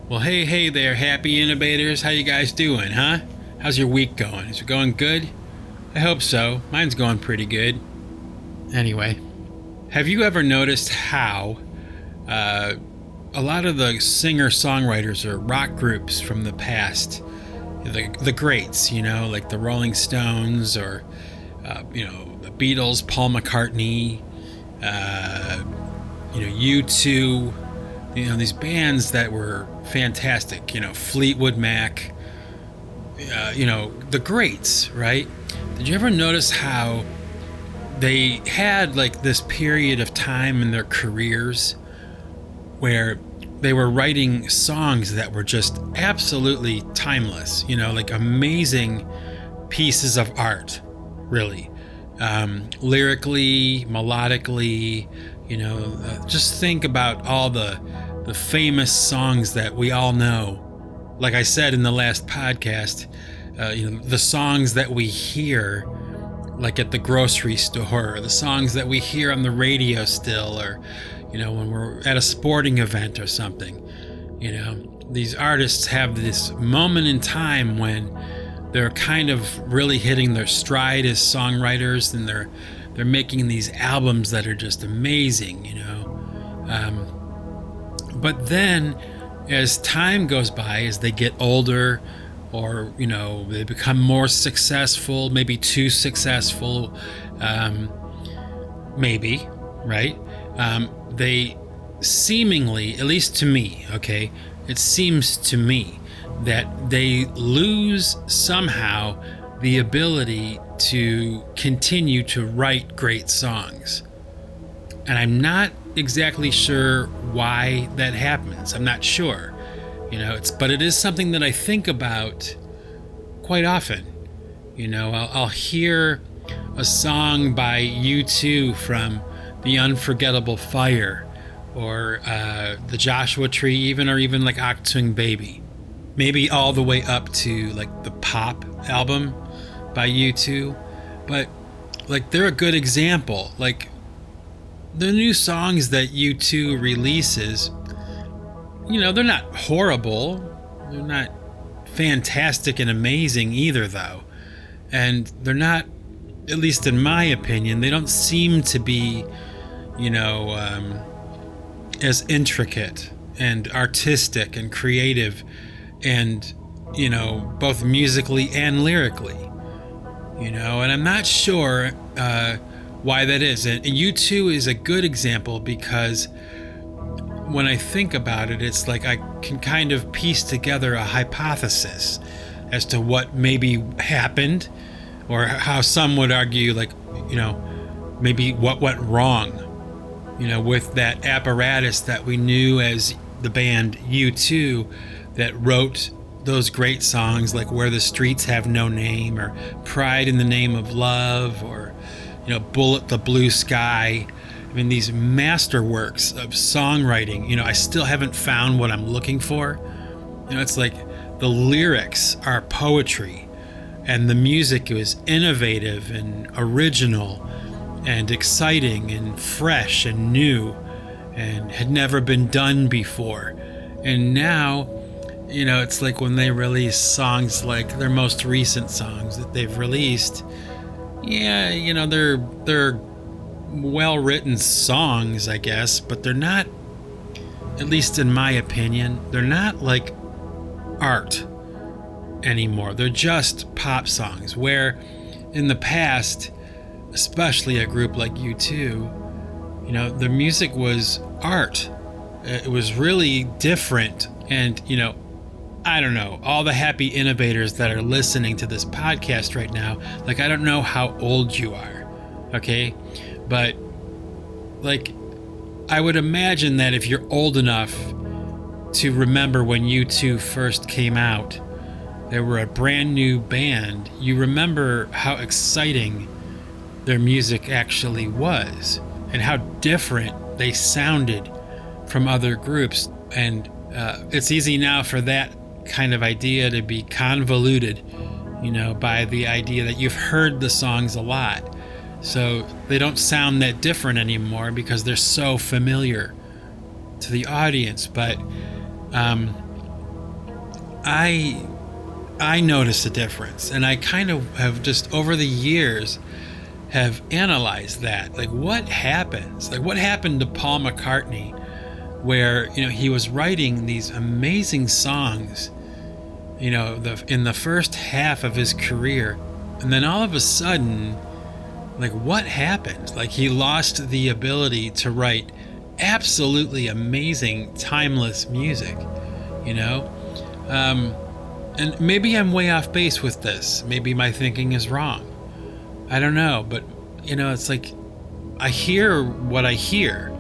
Well, hey there, happy innovators. How you guys doing, huh? How's your week going? Is it going good? I hope so. Mine's going pretty good. Anyway, have you ever noticed how a lot of the singer-songwriters or rock groups from the past, the greats, like the Rolling Stones or, the Beatles, Paul McCartney, U2, these bands that were fantastic, Fleetwood Mac, the greats, right? Did you ever notice how they had like this period of time in their careers where they were writing songs that were just absolutely timeless, like amazing pieces of art, really, lyrically, melodically, just think about all the famous songs that we all know. Like I said in the last podcast, the songs that we hear like at the grocery store, or the songs that we hear on the radio still, or when we're at a sporting event or something. These artists have this moment in time when they're kind of really hitting their stride as songwriters, and they're making these albums that are just amazing, but then as time goes by, as they get older, or they become more successful, maybe too successful, maybe, right? They seemingly, at least to me, okay, it seems to me that they lose somehow the ability to continue to write great songs. And I'm not exactly sure why that happens. I'm not sure. But it is something that I think about quite often. I'll hear a song by U2 from The Unforgettable Fire, or the Joshua Tree, or even like Achtung Baby, maybe all the way up to like the Pop album by U2. But like they're a good example. Like the new songs that U2 releases, they're not horrible. They're not fantastic and amazing either, though. And they're not, at least in my opinion, they don't seem to be, as intricate and artistic and creative and, both musically and lyrically, and I'm not sure why that is. And U2 is a good example because when I think about it, it's like I can kind of piece together a hypothesis as to what maybe happened, or how some would argue, like, maybe what went wrong, with that apparatus that we knew as the band U2 that wrote those great songs like Where the Streets Have No Name, or Pride in the Name of Love, or, Bullet the Blue Sky. I mean, these masterworks of songwriting, I still haven't found what I'm looking for. It's like the lyrics are poetry, and the music is innovative and original and exciting and fresh and new and had never been done before. And now, it's like when they release songs like their most recent songs that they've released, they're well-written songs, I guess, but they're not, at least in my opinion, they're not like art anymore. They're just pop songs, where in the past, especially a group like U2, the music was art. It was really different. And, I don't know, all the happy innovators that are listening to this podcast right now, like, I don't know how old you are, okay? But, like, I would imagine that if you're old enough to remember when U2 first came out, they were a brand new band, you remember how exciting their music actually was, and how different they sounded from other groups. And it's easy now for that kind of idea to be convoluted, by the idea that you've heard the songs a lot. So they don't sound that different anymore because they're so familiar to the audience. But I noticed a difference, and I kind of have just over the years have analyzed that. Like, what happens? Like, what happened to Paul McCartney, where he was writing these amazing songs, in the first half of his career, and then all of a sudden, like, what happened? Like, he lost the ability to write absolutely amazing, timeless music, and maybe I'm way off base with this. Maybe my thinking is wrong. I don't know, but it's like I hear what I hear,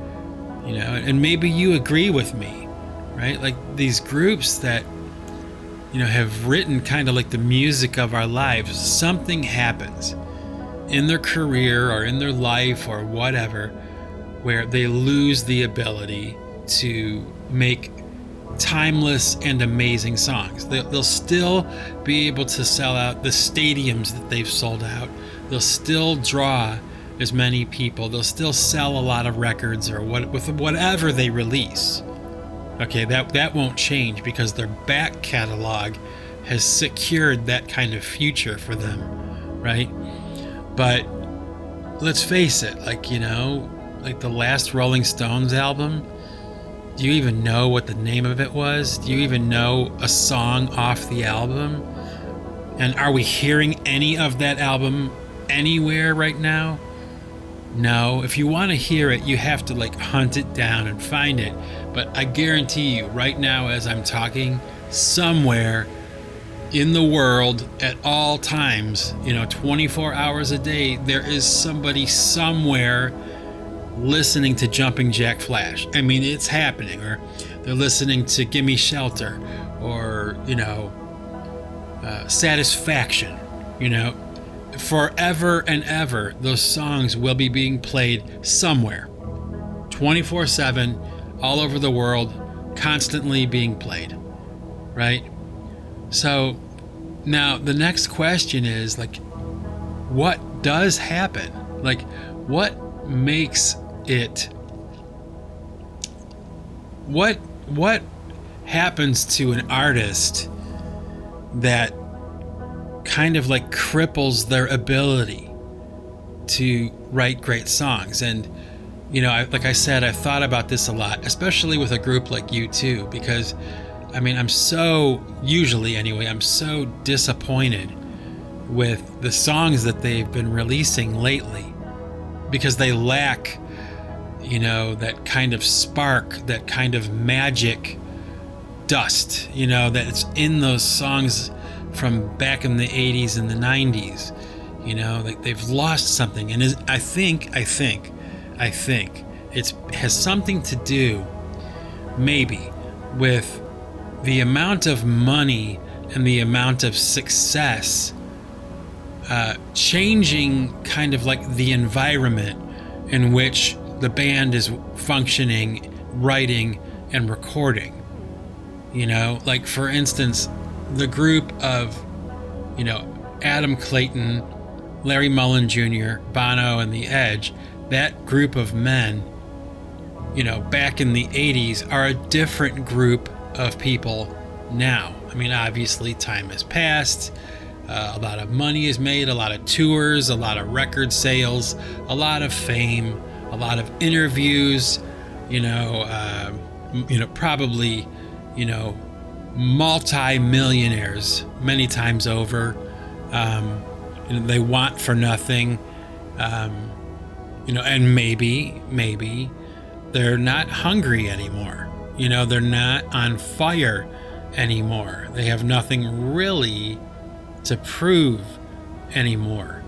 and maybe you agree with me, right? Like, these groups that have written kind of like the music of our lives, something happens in their career or in their life or whatever, where they lose the ability to make timeless and amazing songs. They'll still be able to sell out the stadiums that they've sold out. They'll still draw as many people. They'll still sell a lot of records or with whatever they release. Okay, that won't change because their back catalog has secured that kind of future for them, right? But let's face it, like the last Rolling Stones album, do you even know what the name of it was? Do you even know a song off the album? And are we hearing any of that album anywhere right now? No. If you want to hear it, you have to hunt it down and find it. But I guarantee you right now, as I'm talking, somewhere in the world at all times, 24 hours a day, there is somebody somewhere listening to Jumping Jack Flash. I mean, it's happening. Or they're listening to Gimme Shelter, or Satisfaction. Forever and ever, those songs will be being played somewhere, 24/7, all over the world, constantly being played, right? So now the next question is, what does happen? What makes it? What happens to an artist that kind of cripples their ability to write great songs? And like I said, I've thought about this a lot, especially with a group like U2, because I'm so disappointed with the songs that they've been releasing lately, because they lack that kind of spark, that kind of magic dust, that's in those songs from back in the 80s and the 90s. They've lost something. And I think it has something to do maybe with the amount of money and the amount of success changing kind of the environment in which the band is functioning, writing, and recording. For instance, the group of, Adam Clayton, Larry Mullen Jr., Bono, and The Edge, that group of men, back in the 80s, are a different group of people now. Obviously, time has passed. A lot of money is made, a lot of tours, a lot of record sales, a lot of fame, a lot of interviews, probably, multi-millionaires many times over. They want for nothing, and maybe they're not hungry anymore. They're not on fire anymore. They have nothing really to prove anymore.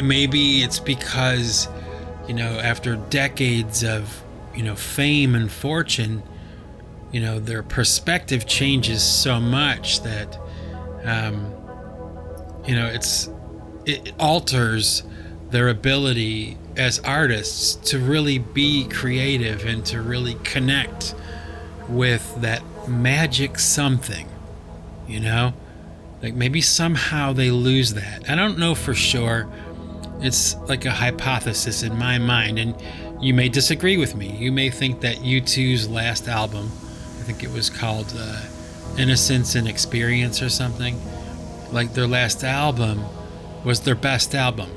Maybe it's because, after decades of, fame and fortune, their perspective changes so much that, it alters their ability as artists to really be creative and to really connect with that magic something, maybe somehow they lose that. I don't know for sure. It's like a hypothesis in my mind, and you may disagree with me. You may think that U2's last album, I think it was called Innocence and Experience or something. Like their last album was their best album.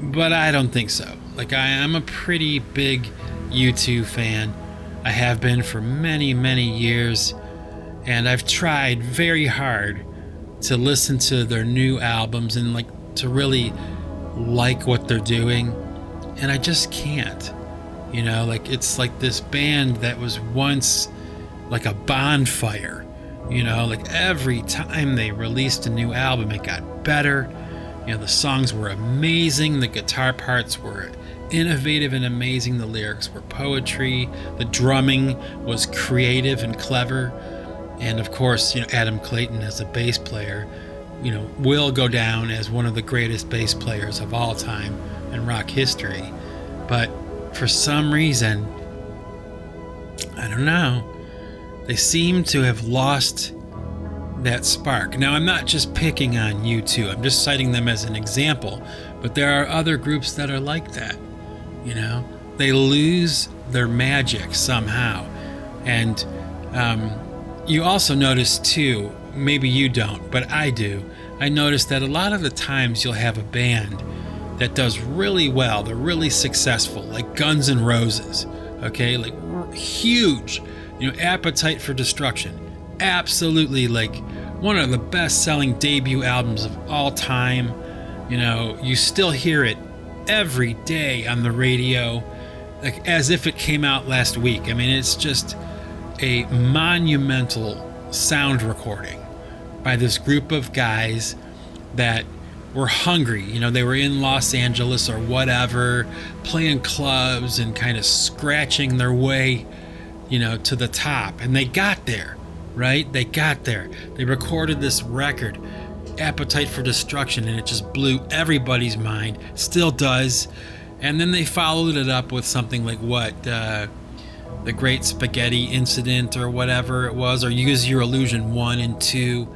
But I don't think so. Like I'm a pretty big U2 fan. I have been for many, many years. And I've tried very hard to listen to their new albums and like to really like what they're doing. And I just can't. You know, like it's like this band that was once like a bonfire. You know, like every time they released a new album, it got better. You know, the songs were amazing. The guitar parts were innovative and amazing. The lyrics were poetry. The drumming was creative and clever. And of course, you know, Adam Clayton as a bass player, you know, will go down as one of the greatest bass players of all time in rock history. But for some reason, I don't know, they seem to have lost that spark. Now, I'm not just picking on U2. I'm just citing them as an example. But there are other groups that are like that. You know, they lose their magic somehow. And you also notice too, maybe you don't, but I do. I notice that a lot of the times you'll have a band that does really well. They're really successful, like Guns N' Roses. Okay, like huge. You know, Appetite for Destruction. Absolutely, like one of the best-selling debut albums of all time. You know, you still hear it every day on the radio, like as if it came out last week. I mean, it's just a monumental sound recording by this group of guys that were hungry. You know, they were in Los Angeles or whatever, playing clubs and kind of scratching their way, you know, to the top. And they got there, right? They got there. They recorded this record, Appetite for Destruction, and it just blew everybody's mind. Still does. And then they followed it up with something like what? The Great Spaghetti Incident or whatever it was, or Use Your Illusion 1 and 2.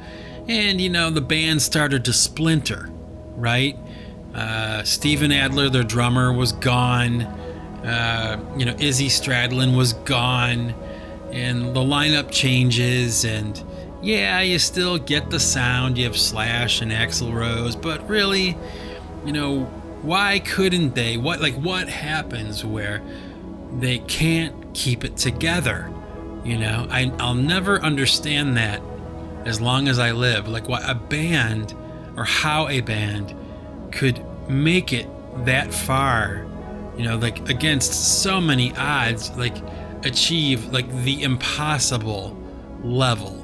And, you know, the band started to splinter, right? Steven Adler, their drummer, was gone. You know, Izzy Stradlin was gone. And the lineup changes, and yeah, you still get the sound. You have Slash and Axl Rose, but really, you know, why couldn't they? What happens where they can't keep it together? You know, I'll never understand that as long as I live. Like what a band, or how a band could make it that far, you know, like against so many odds, like achieve like the impossible level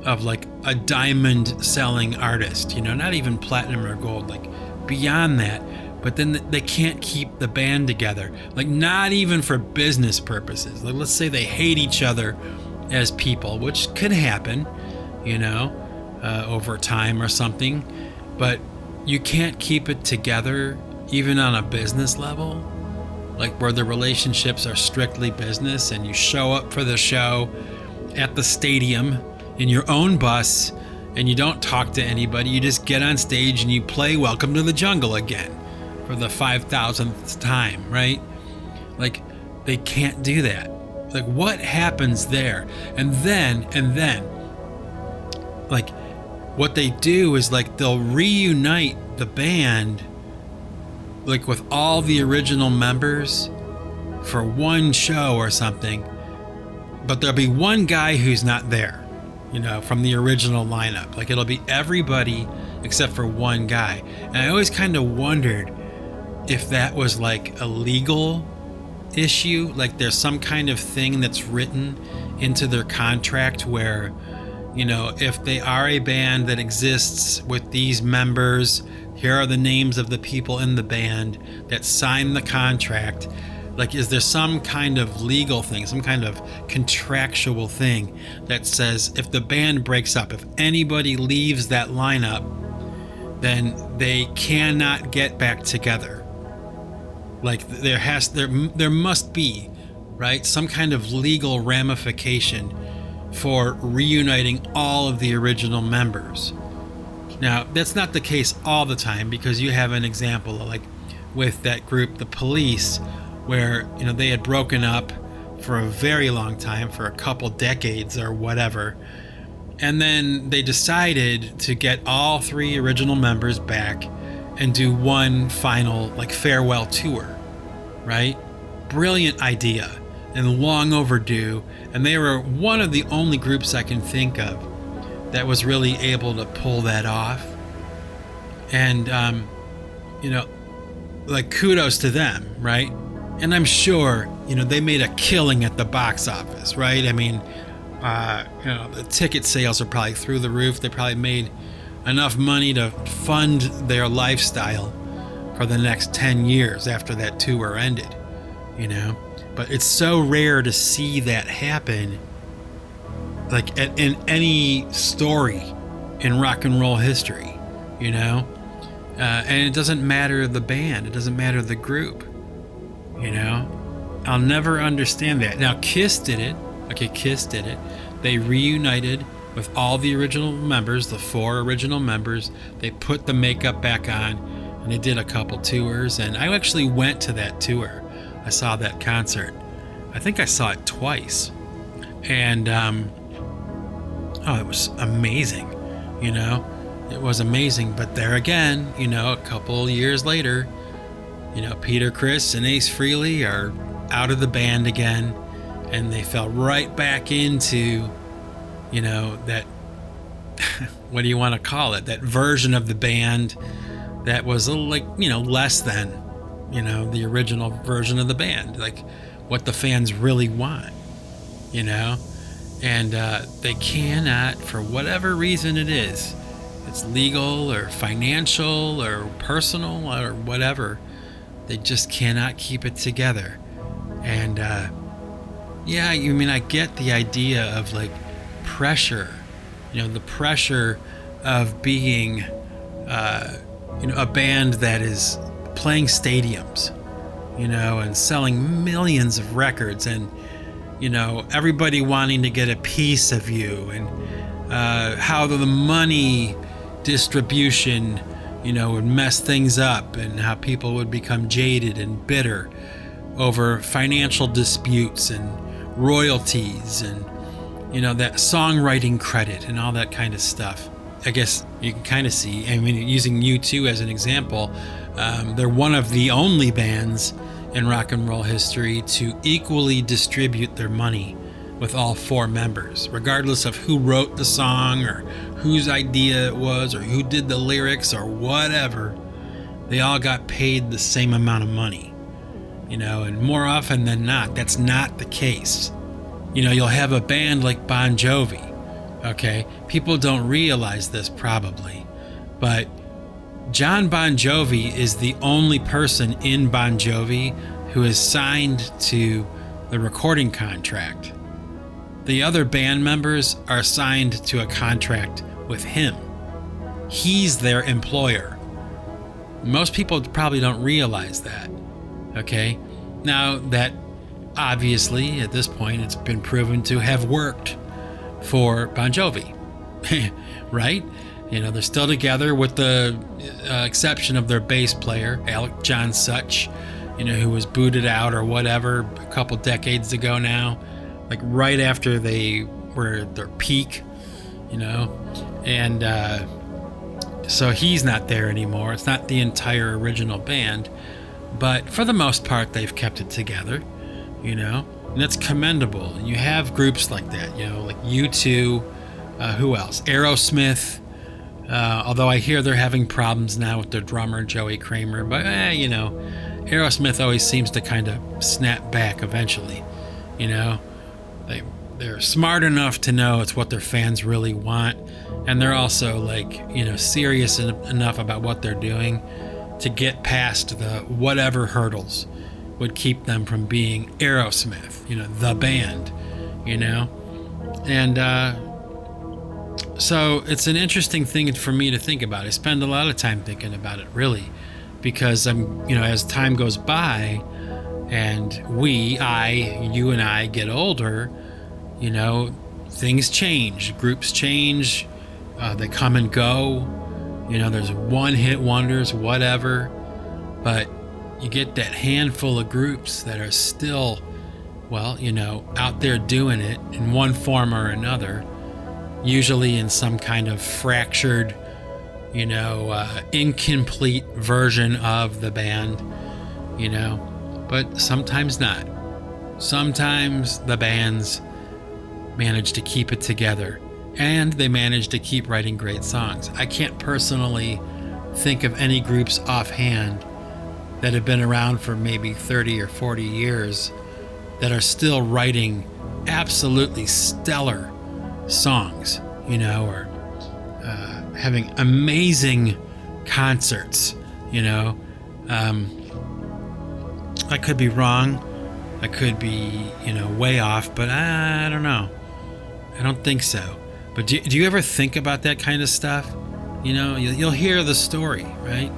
of like a diamond selling artist, you know, not even platinum or gold, like beyond that. But then they can't keep the band together, like not even for business purposes. Like let's say they hate each other as people, which could happen, you know, over time or something. But you can't keep it together even on a business level, like where the relationships are strictly business, and you show up for the show at the stadium in your own bus and you don't talk to anybody. You just get on stage and you play Welcome to the Jungle again for the 5,000th time, right? Like they can't do that. Like what happens there? And then like what they do is like they'll reunite the band like with all the original members for one show or something, but there'll be one guy who's not there, you know, from the original lineup. Like it'll be everybody except for one guy. And I always kind of wondered if that was like a legal issue, like there's some kind of thing that's written into their contract where, you know, if they are a band that exists with these members, here are the names of the people in the band that signed the contract. Like, is there some kind of legal thing, some kind of contractual thing that says if the band breaks up, if anybody leaves that lineup, then they cannot get back together? Like there must be, right, some kind of legal ramification for reuniting all of the original members. Now, that's not the case all the time, because you have an example like with that group, The Police, where, you know, they had broken up for a very long time, for a couple decades or whatever. And then they decided to get all 3 original members back and do one final farewell tour, right? Brilliant idea and long overdue. And they were one of the only groups I can think of that was really able to pull that off. And, kudos to them, right? And I'm sure, they made a killing at the box office, right? I mean, the ticket sales are probably through the roof. They probably made enough money to fund their lifestyle for the next 10 years after that tour ended, But it's so rare to see that happen, in any story in rock and roll history, and it doesn't matter the band, it doesn't matter the group, I'll never understand that. Now, Kiss did it. Okay, Kiss did it. They reunited with all the original members, the 4 original members. They put the makeup back on, and they did a couple tours. And I actually went to that tour. I saw that concert. I think I saw it twice. And, it was amazing, It was amazing. But there again, a couple years later, Peter Criss and Ace Frehley are out of the band again. And they fell right back into, that, what do you want to call it? That version of the band that was a little less than, the original version of the band, what the fans really want, and they cannot, for whatever reason it is, it's legal or financial or personal or whatever, they just cannot keep it together. And, I get the idea of pressure, the pressure of being, a band that is playing stadiums, and selling millions of records, and, everybody wanting to get a piece of you, and how the money distribution, would mess things up, and how people would become jaded and bitter over financial disputes and royalties and that songwriting credit and all that kind of stuff. I guess you can kind of see, using U2 as an example, they're one of the only bands in rock and roll history to equally distribute their money with all 4 members, regardless of who wrote the song or whose idea it was or who did the lyrics or whatever. They all got paid the same amount of money. And more often than not, that's not the case. You'll have a band like Bon Jovi, okay? People don't realize this probably, but John Bon Jovi is the only person in Bon Jovi who is signed to the recording contract. The other band members are signed to a contract with him. He's their employer. Most people probably don't realize that. Okay, now that obviously at this point it's been proven to have worked for Bon Jovi, right? They're still together with the exception of their bass player, Alec John Such, who was booted out or whatever a couple decades ago now, right after they were at their peak, and so he's not there anymore. It's not the entire original band. But for the most part, they've kept it together, and that's commendable. And you have groups like that, like U2, who else? Aerosmith, although I hear they're having problems now with their drummer, Joey Kramer. But, Aerosmith always seems to kind of snap back eventually, They're smart enough to know it's what their fans really want. And they're also, serious enough about what they're doing to get past the whatever hurdles would keep them from being Aerosmith, the band, And so it's an interesting thing for me to think about. I spend a lot of time thinking about it, really, because as time goes by and you and I get older, things change, groups change, they come and go. There's one-hit wonders, whatever, but you get that handful of groups that are still well, out there doing it in one form or another, usually in some kind of fractured, incomplete version of the band, but sometimes not. Sometimes the bands manage to keep it together, and they manage to keep writing great songs. I can't personally think of any groups offhand that have been around for maybe 30 or 40 years that are still writing absolutely stellar songs, or having amazing concerts, I could be wrong. I could be, way off, but I don't know. I don't think so. But do you ever think about that kind of stuff? You'll hear the story, right?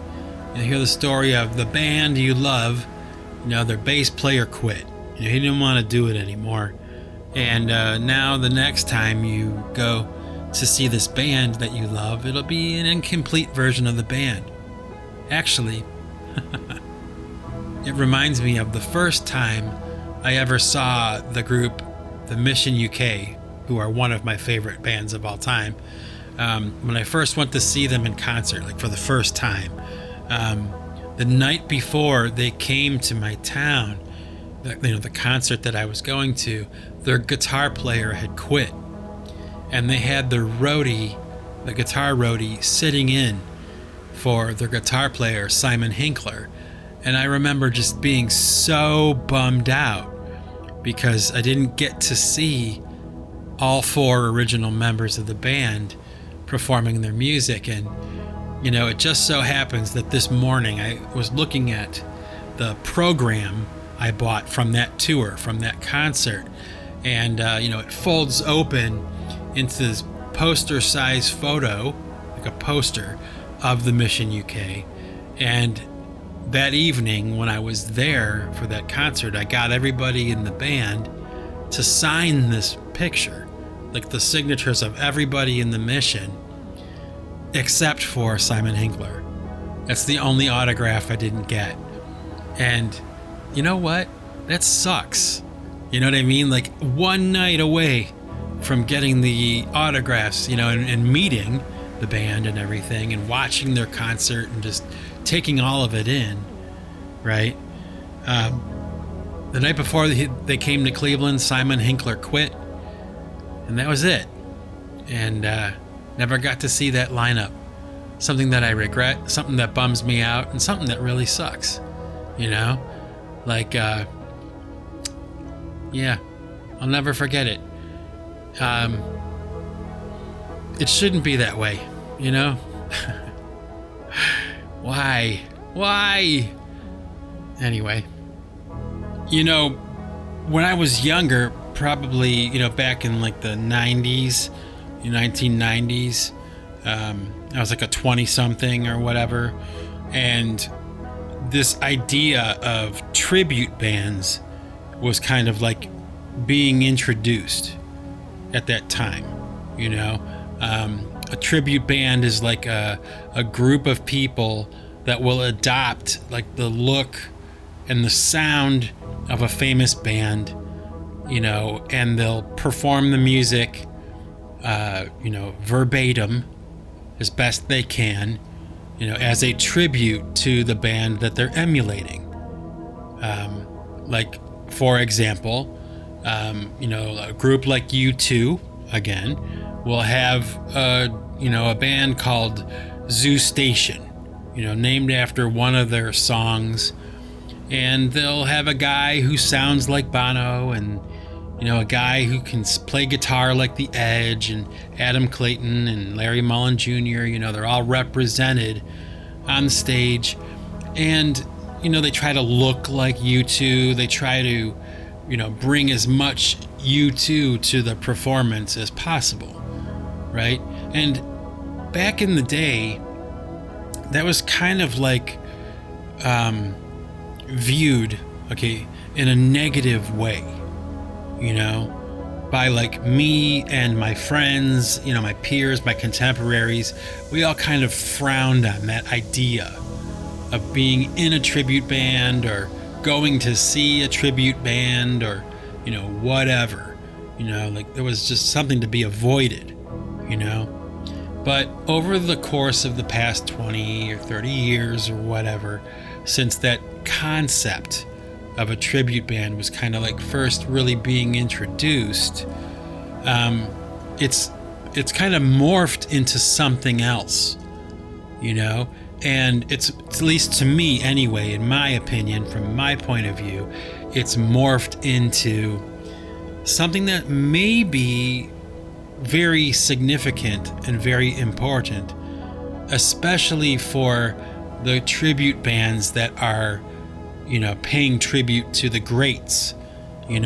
You'll hear the story of the band you love, their bass player quit. He didn't want to do it anymore. And now the next time you go to see this band that you love, it'll be an incomplete version of the band. Actually, it reminds me of the first time I ever saw the group, the Mission UK, who are one of my favorite bands of all time. When I first went to see them in concert, like for the first time, the night before they came to my town, the concert that I was going to, their guitar player had quit, and they had the guitar roadie, sitting in for their guitar player, Simon Hinkler. And I remember just being so bummed out because I didn't get to see all four original members of the band performing their music. And, it just so happens that this morning I was looking at the program I bought from that tour, from that concert. And, it folds open into this poster-sized photo, like a poster of the Mission UK. And that evening when I was there for that concert, I got everybody in the band to sign this picture, like the signatures of everybody in the Mission, except for Simon Hinkler. That's the only autograph I didn't get. And you know what? That sucks. You know what I mean? Like, one night away from getting the autographs, and meeting the band and everything and watching their concert and just taking all of it in, right? The night before they came to Cleveland, Simon Hinkler quit, and that was it. And never got to see that lineup. Something that I regret, something that bums me out, and something that really sucks, Like, yeah, I'll never forget it. It shouldn't be that way, Why? Anyway, when I was younger, probably, back in like the 90s, 1990s, I was like a 20-something or whatever, and this idea of tribute bands was kind of like being introduced at that time. A tribute band is like a group of people that will adopt like the look and the sound of a famous band, and they'll perform the music, verbatim as best they can, as a tribute to the band that they're emulating. Like, for example, a group like U2, again, will have a band called Zoo Station, named after one of their songs, and they'll have a guy who sounds like Bono, and a guy who can play guitar like The Edge, and Adam Clayton and Larry Mullen Jr. They're all represented on stage, and they try to look like U2. They try to bring as much U2 to the performance as possible, right? And back in the day, that was kind of like viewed, in a negative way, by like me and my friends, my peers, my contemporaries. We all kind of frowned on that idea of being in a tribute band or going to see a tribute band or whatever, like there was just something to be avoided, But over the course of the past 20 or 30 years or whatever, since that concept of a tribute band was kind of like first really being introduced, it's kind of morphed into something else, and it's, at least to me anyway, in my opinion, from my point of view, it's morphed into something that may be very significant and very important, especially for the tribute bands that are, paying tribute to the greats, and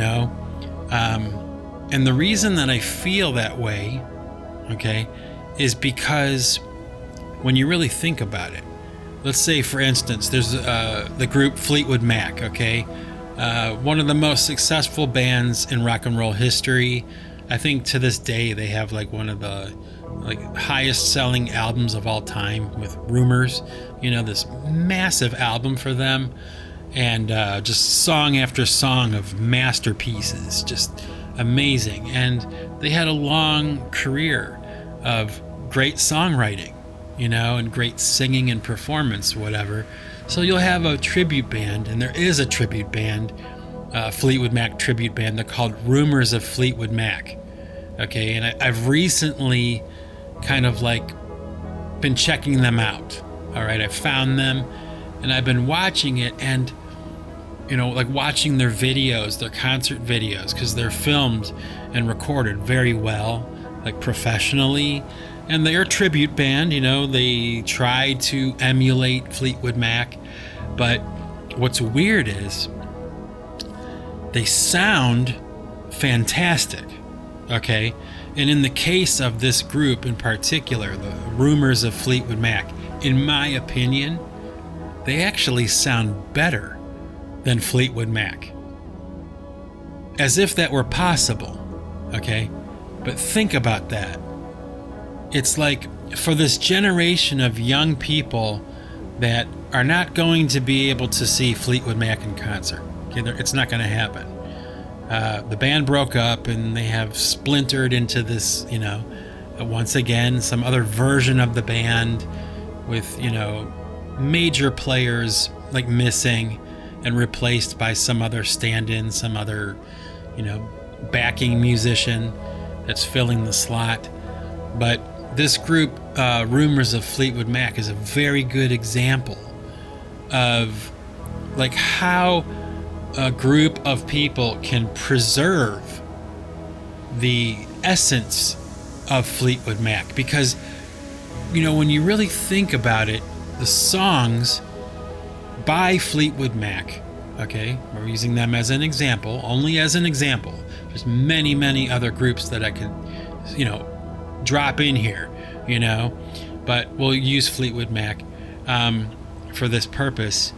the reason that I feel that way, is because when you really think about it, let's say, for instance, there's the group Fleetwood Mac, one of the most successful bands in rock and roll history. I think to this day they have like one of the highest selling albums of all time with Rumors, this massive album for them, and just song after song of masterpieces, just amazing. And they had a long career of great songwriting, and great singing and performance, whatever. So you'll have a tribute band, and there is a tribute band, Fleetwood Mac tribute band. They're called Rumors of Fleetwood Mac. And I've recently kind of been checking them out. All right, I found them, and I've been watching it, and watching their videos, their concert videos, because they're filmed and recorded very well, professionally. And they're a tribute band, they try to emulate Fleetwood Mac. But what's weird is they sound fantastic, And in the case of this group in particular, the Rumors of Fleetwood Mac, in my opinion, they actually sound better than Fleetwood Mac. As if that were possible, But think about that. It's like, for this generation of young people that are not going to be able to see Fleetwood Mac in concert, it's not going to happen. The band broke up, and they have splintered into this, once again, some other version of the band with, major players missing and replaced by some other stand-in, some other, backing musician that's filling the slot. But this group, Rumors of Fleetwood Mac, is a very good example of how a group of people can preserve the essence of Fleetwood Mac. Because, when you really think about it, the songs by Fleetwood Mac, we're using them as an example, only as an example. There's many, many other groups that I could, drop in here, but we'll use Fleetwood Mac for this purpose.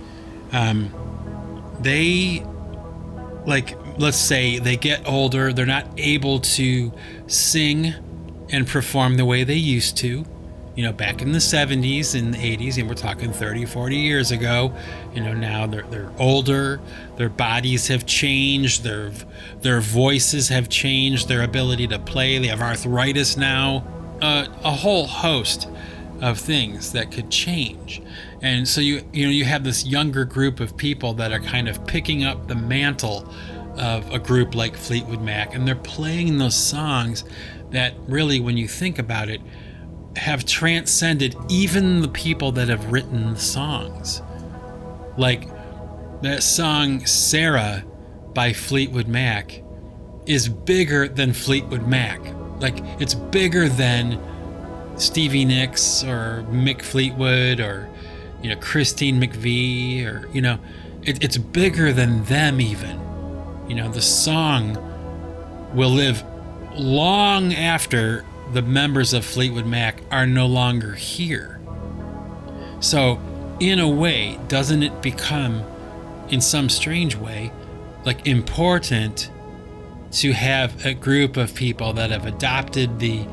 They, let's say they get older, they're not able to sing and perform the way they used to, back in the 70s and the 80s, and we're talking 30, 40 years ago. Now they're older, their bodies have changed, their voices have changed, their ability to play, they have arthritis now, a whole host of things that could change. And so you have this younger group of people that are kind of picking up the mantle of a group like Fleetwood Mac, and they're playing those songs that really, when you think about it, have transcended even the people that have written the songs. Like that song Sarah by Fleetwood Mac is bigger than Fleetwood Mac. It's bigger than Stevie Nicks or Mick Fleetwood or Christine McVie, or it's bigger than them even. The song will live long after the members of Fleetwood Mac are no longer here. So in a way, doesn't it become, in some strange way, important to have a group of people that have adopted the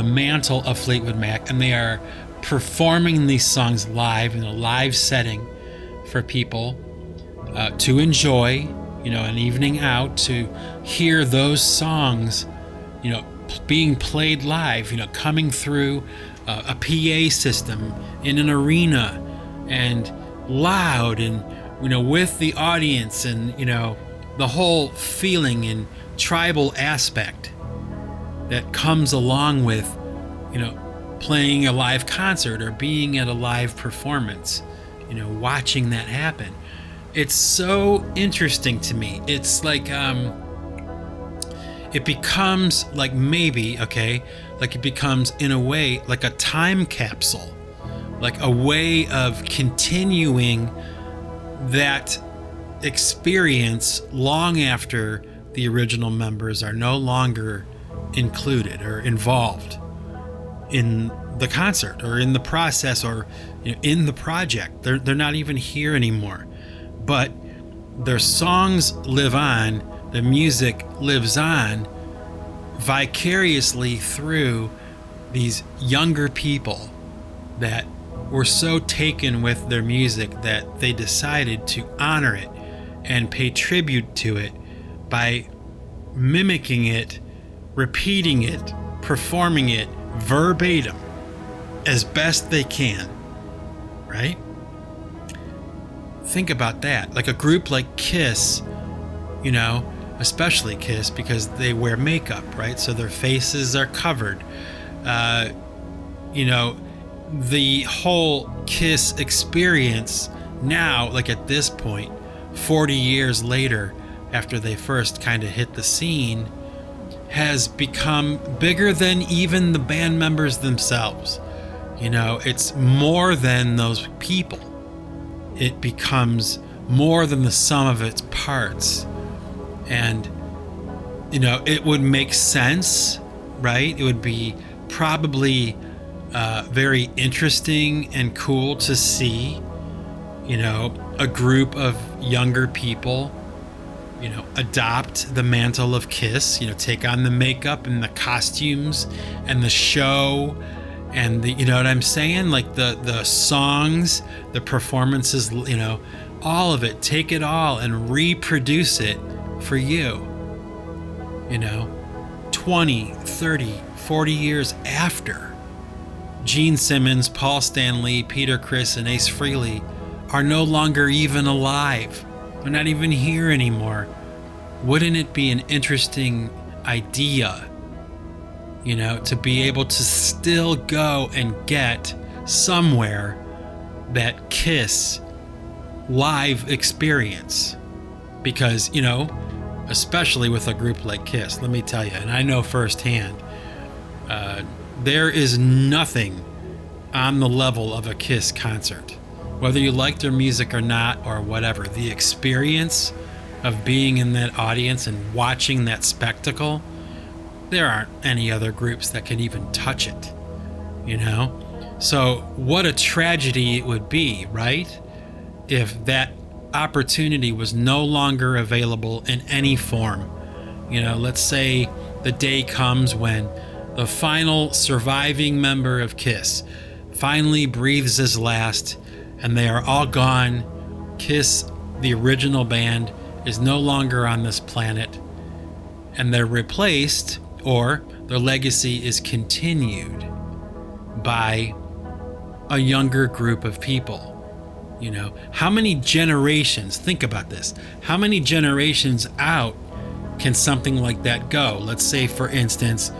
mantle of Fleetwood Mac, and they are performing these songs live in a live setting for people to enjoy, an evening out to hear those songs, being played live, coming through a PA system in an arena and loud and, with the audience and, the whole feeling and tribal aspect that comes along with, playing a live concert or being at a live performance, watching that happen. It's so interesting to me. It's like, it becomes like it becomes in a way like a time capsule, like a way of continuing that experience long after the original members are no longer included or involved in the concert or in the process or in the project. They're not even here anymore, but their songs live on, the music lives on vicariously through these younger people that were so taken with their music that they decided to honor it and pay tribute to it by mimicking it, repeating it, performing it verbatim as best they can, right? Think about that. Like a group like Kiss, especially Kiss, because they wear makeup, right? So their faces are covered. The whole Kiss experience now, like at this point, 40 years later, after they first kind of hit the scene, has become bigger than even the band members themselves. It's more than those people. It becomes more than the sum of its parts. And, it would make sense, right? It would be probably very interesting and cool to see, a group of younger people, adopt the mantle of Kiss, take on the makeup and the costumes and the show and the, what I'm saying? Like the songs, the performances, all of it, take it all and reproduce it for you, 20, 30, 40 years after Gene Simmons, Paul Stanley, Peter Criss, and Ace Frehley are no longer even alive. They're not even here anymore. Wouldn't it be an interesting idea, to be able to still go and get somewhere that Kiss live experience? Because, especially with a group like Kiss, let me tell you, and I know firsthand, there is nothing on the level of a Kiss concert. Whether you like their music or not, or whatever, the experience of being in that audience and watching that spectacle, there aren't any other groups that can even touch it, So what a tragedy it would be, right? If that opportunity was no longer available in any form. Let's say the day comes when the final surviving member of Kiss finally breathes his last and they are all gone. Kiss, the original band, is no longer on this planet, and they're replaced, or their legacy is continued by a younger group of people. How many generations, think about this, how many generations out can something like that go? Let's say, for instance,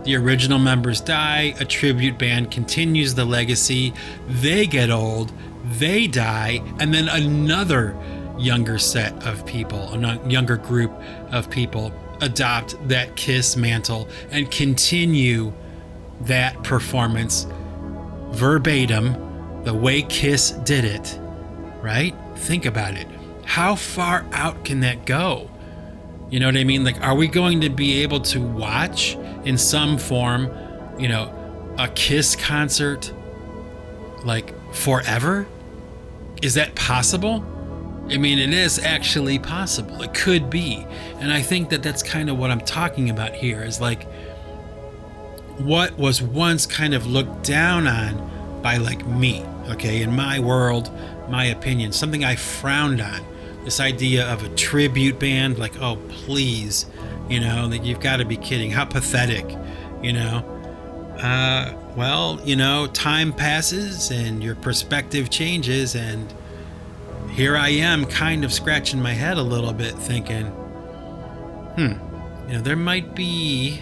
the original members die, a tribute band continues the legacy, they get old, they die, and then another younger set of people, a younger group of people adopt that Kiss mantle and continue that performance verbatim, the way Kiss did it, right? Think about it. How far out can that go? You know what I mean? Like, are we going to be able to watch in some form, a Kiss concert, like, forever? Is that possible? I mean, it is actually possible. It could be. And I think that that's kind of what I'm talking about here, is like what was once kind of looked down on by like me, okay, in my world, my opinion, something I frowned on, This idea of a tribute band, like, oh, please, that you've got to be kidding. How pathetic, well, time passes and your perspective changes, and here I am kind of scratching my head a little bit thinking, there might be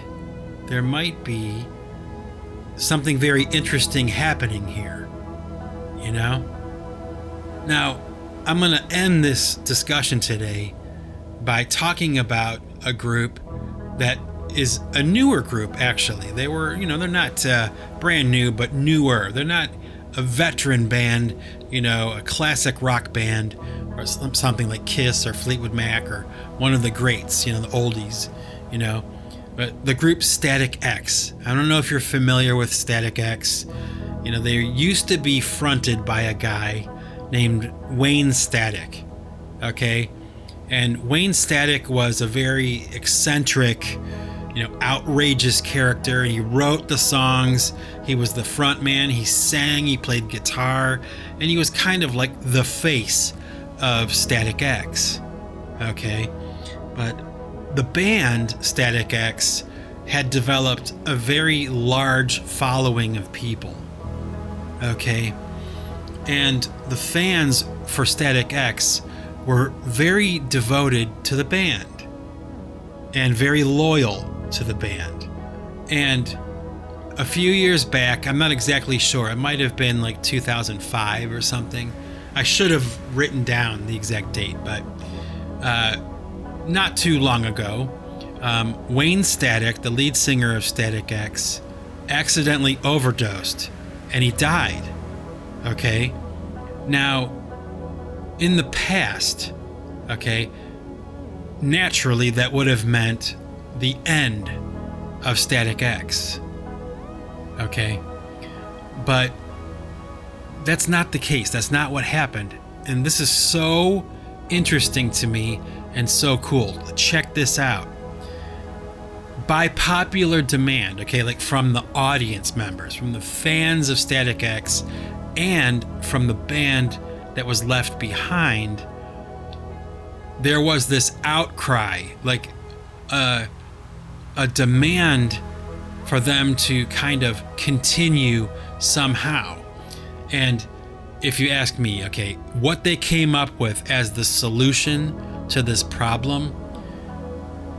something very interesting happening here, Now, I'm going to end this discussion today by talking about a group that is a newer group, actually. They were, they're not brand new, but newer. They're not a veteran band, a classic rock band, or something like Kiss or Fleetwood Mac or one of the greats, the oldies, But the group Static X. I don't know if you're familiar with Static X. They used to be fronted by a guy named Wayne Static, okay? And Wayne Static was a very eccentric, outrageous character. He wrote the songs. He was the front man. He sang, he played guitar, and he was kind of like the face of Static X, okay? But the band Static X had developed a very large following of people, okay? And the fans for Static X were very devoted to the band and very loyal to the band. And a few years back, I'm not exactly sure, it might have been like 2005 or something. I should have written down the exact date, but not too long ago, Wayne Static, the lead singer of Static X, accidentally overdosed and he died. Okay? Now, in the past, okay, naturally that would have meant the end of Static X. Okay? But that's not the case. That's not what happened. And this is so interesting to me and so cool. Check this out. By popular demand, okay, like from the audience members, from the fans of Static X, and from the band that was left behind, there was this outcry, like a demand for them to kind of continue somehow. And if you ask me, okay, what they came up with as the solution to this problem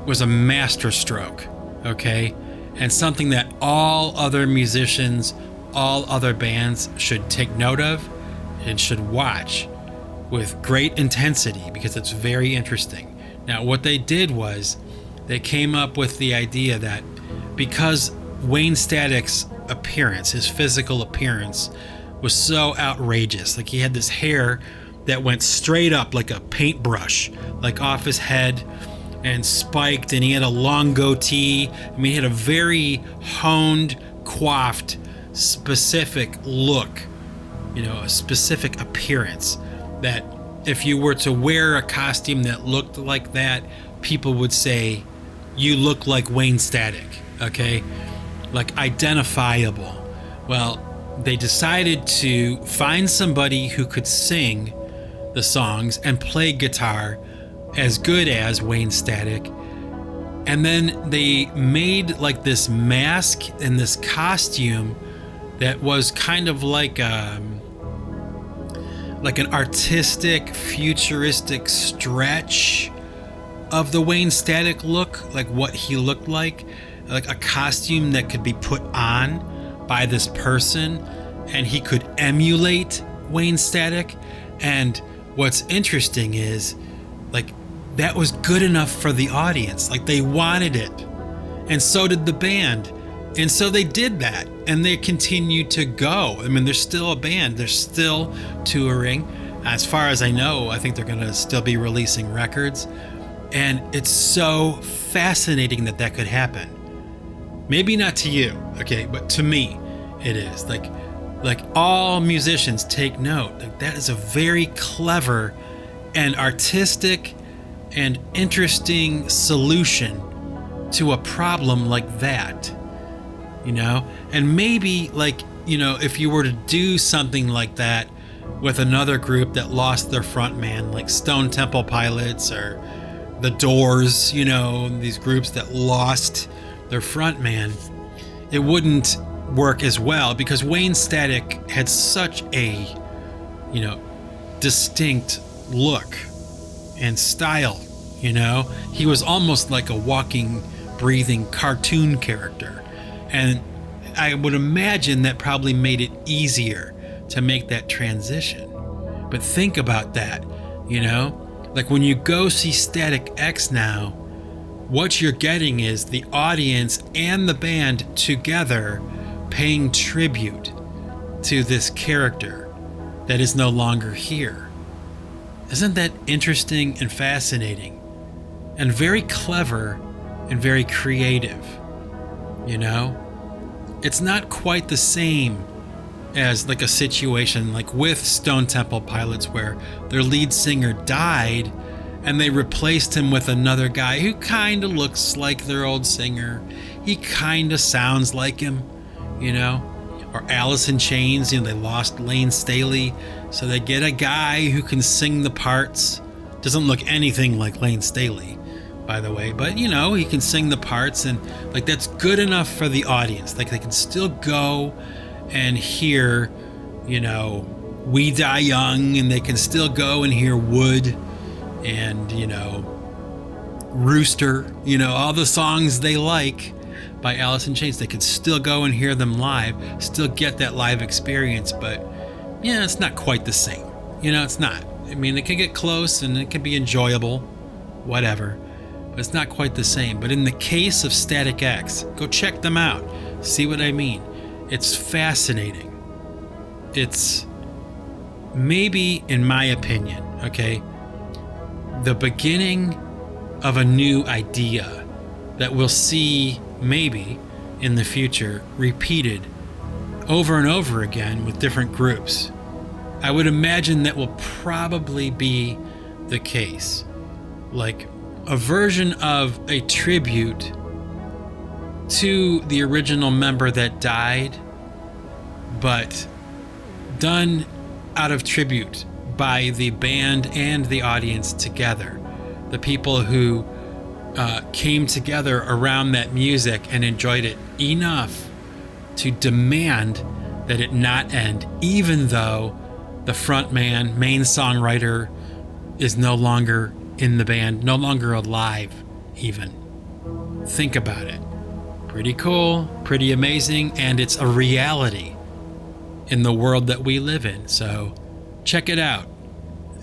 was a masterstroke, okay? And something that all other musicians, all other bands should take note of and should watch with great intensity, because it's very interesting. Now, what they did was they came up with the idea that because Wayne Static's appearance, his physical appearance, was so outrageous, like he had this hair that went straight up like a paintbrush, like off his head, and spiked, and he had a long goatee. I mean, he had a very honed, coiffed, specific look, a specific appearance that if you were to wear a costume that looked like that, people would say, you look like Wayne Static, okay? Like identifiable. Well, they decided to find somebody who could sing the songs and play guitar as good as Wayne Static. And then they made like this mask and this costume that was kind of like an artistic, futuristic stretch of the Wayne Static look, like what he looked like a costume that could be put on by this person and he could emulate Wayne Static. And what's interesting is, like, that was good enough for the audience. Like, they wanted it, and so did the band. And so they did that, and they continued to go. I mean, they're still a band. They're still touring. As far as I know, I think they're going to still be releasing records. And it's so fascinating that that could happen. Maybe not to you, okay, but to me, it is. Like all musicians, take note. Like, that is a very clever and artistic and interesting solution to a problem like that, And maybe, if you were to do something like that with another group that lost their frontman, like Stone Temple Pilots or The Doors, these groups that lost their frontman, it wouldn't work as well, because Wayne Static had such a, distinct look and style. He was almost like a walking, breathing cartoon character. And I would imagine that probably made it easier to make that transition. But think about that, like when you go see Static X now, what you're getting is the audience and the band together paying tribute to this character that is no longer here. Isn't that interesting and fascinating? And very clever and very creative, It's not quite the same as like a situation like with Stone Temple Pilots, where their lead singer died and they replaced him with another guy who kind of looks like their old singer. He kind of sounds like him, Or Alice in Chains, they lost Lane Staley, so they get a guy who can sing the parts. Doesn't look anything like Lane Staley, by the way, but he can sing the parts, and like that's good enough for the audience. Like they can still go and hear, We Die Young, and they can still go and hear Wood and, Rooster, all the songs they like by Alice in Chains. They could still go and hear them live, still get that live experience, but it's not quite the same. It's not. I mean, it can get close and it can be enjoyable, whatever, but it's not quite the same. But in the case of Static X, go check them out. See what I mean? It's fascinating. It's maybe, in my opinion, the beginning of a new idea that we'll see maybe in the future repeated over and over again with different groups. I would imagine that will probably be the case. Like a version of a tribute to the original member that died, but done out of tribute by the band and the audience together. The people who came together around that music and enjoyed it enough to demand that it not end, even though the frontman, main songwriter, is no longer in the band, no longer alive even. Think about it. Pretty cool, pretty amazing, and it's a reality in the world that we live in. So check it out.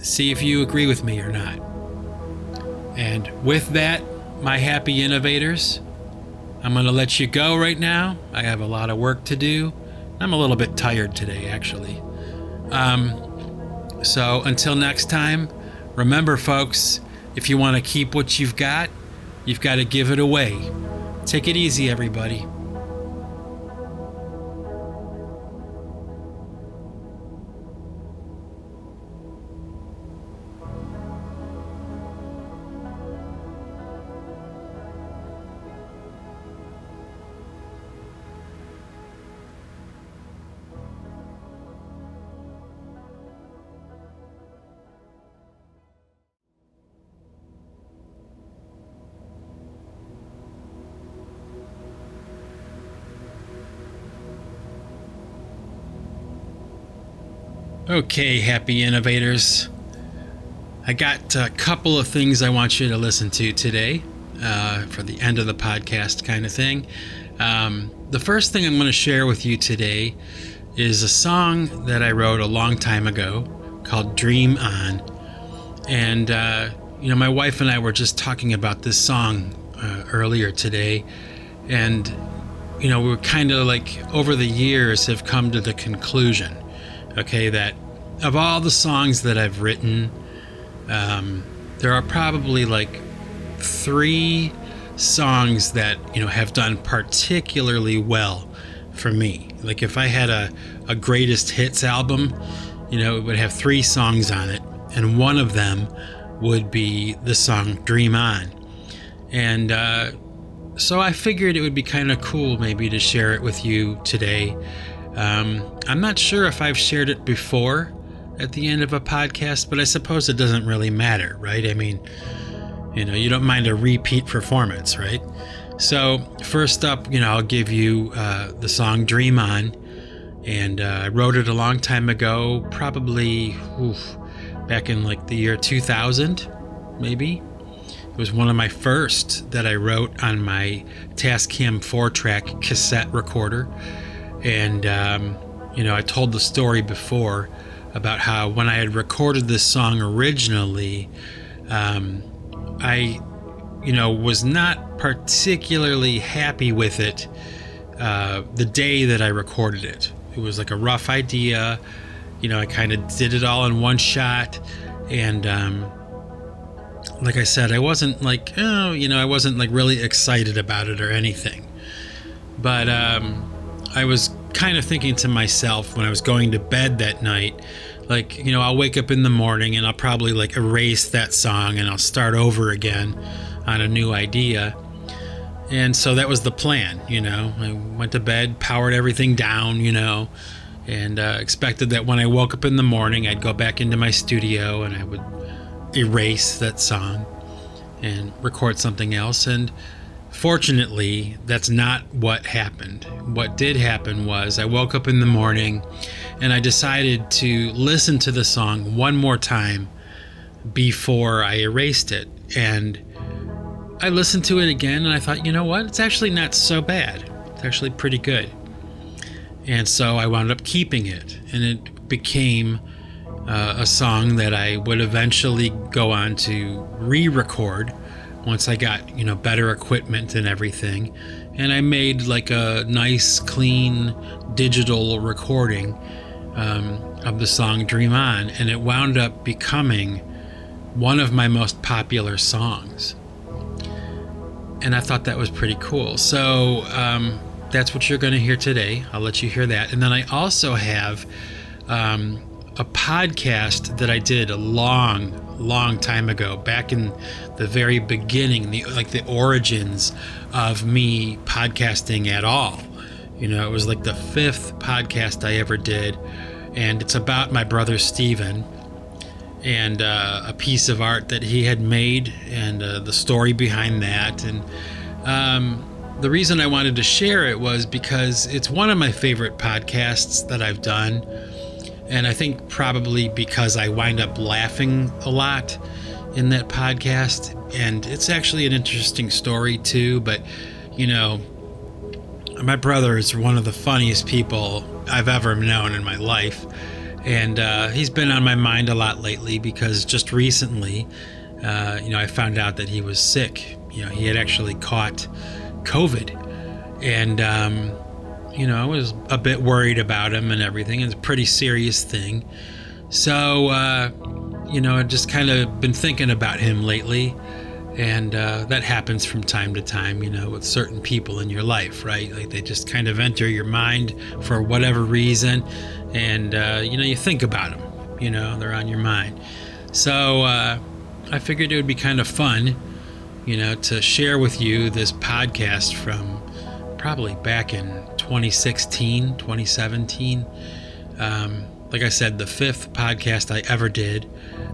See if you agree with me or not. And with that, my happy innovators, I'm going to let you go right now. I have a lot of work to do. I'm a little bit tired today, actually. So until next time, remember, folks, if you want to keep what you've got to give it away. Take it easy, everybody. Okay, happy innovators. I got a couple of things I want you to listen to today for the end of the podcast kind of thing. The first thing I'm going to share with you today is a song that I wrote a long time ago called Dream On. And, my wife and I were just talking about this song earlier today. And, we were kind of like over the years have come to the conclusion, that of all the songs that I've written, there are probably like 3 songs that, have done particularly well for me. Like if I had a greatest hits album, it would have 3 songs on it, and one of them would be the song Dream On. And so I figured it would be kind of cool maybe to share it with you today. I'm not sure if I've shared it before at the end of a podcast, but I suppose it doesn't really matter, right? I mean, you don't mind a repeat performance, right? So first up, I'll give you the song Dream On. And I wrote it a long time ago, probably back in like the year 2000, maybe. It was one of my first that I wrote on my Tascam 4-track cassette recorder. And, I told the story before about how when I had recorded this song originally, I was not particularly happy with it the day that I recorded it. It was like a rough idea. I kind of did it all in one shot. And like I said, I wasn't like, I wasn't like really excited about it or anything. But I was kind of thinking to myself when I was going to bed that night, like, I'll wake up in the morning and I'll probably like erase that song and I'll start over again on a new idea. And so that was the plan, I went to bed, powered everything down, and expected that when I woke up in the morning, I'd go back into my studio and I would erase that song and record something else. And fortunately, that's not what happened. What did happen was I woke up in the morning and I decided to listen to the song one more time before I erased it. And I listened to it again and I thought, you know what? It's actually not so bad. It's actually pretty good. And so I wound up keeping it, and it became a song that I would eventually go on to re-record once I got, better equipment and everything. And I made like a nice, clean digital recording of the song Dream On, and it wound up becoming one of my most popular songs. And I thought that was pretty cool. So that's what you're going to hear today. I'll let you hear that. And then I also have a podcast that I did a long time ago, back in the very beginning, the origins of me podcasting at all. It was like the 5th podcast I ever did. And it's about my brother Steven and a piece of art that he had made, and the story behind that. And the reason I wanted to share it was because it's one of my favorite podcasts that I've done, and I think probably because I wind up laughing a lot in that podcast. And it's actually an interesting story too, but my brother is one of the funniest people I've ever known in my life. And he's been on my mind a lot lately because just recently, I found out that he was sick. He had actually caught COVID. And, I was a bit worried about him and everything. It's a pretty serious thing. So, I've just kind of been thinking about him lately. And that happens from time to time, with certain people in your life, right? Like they just kind of enter your mind for whatever reason. And, you think about them, they're on your mind. So I figured it would be kind of fun, to share with you this podcast from probably back in 2016, 2017. Like I said, the 5th podcast I ever did,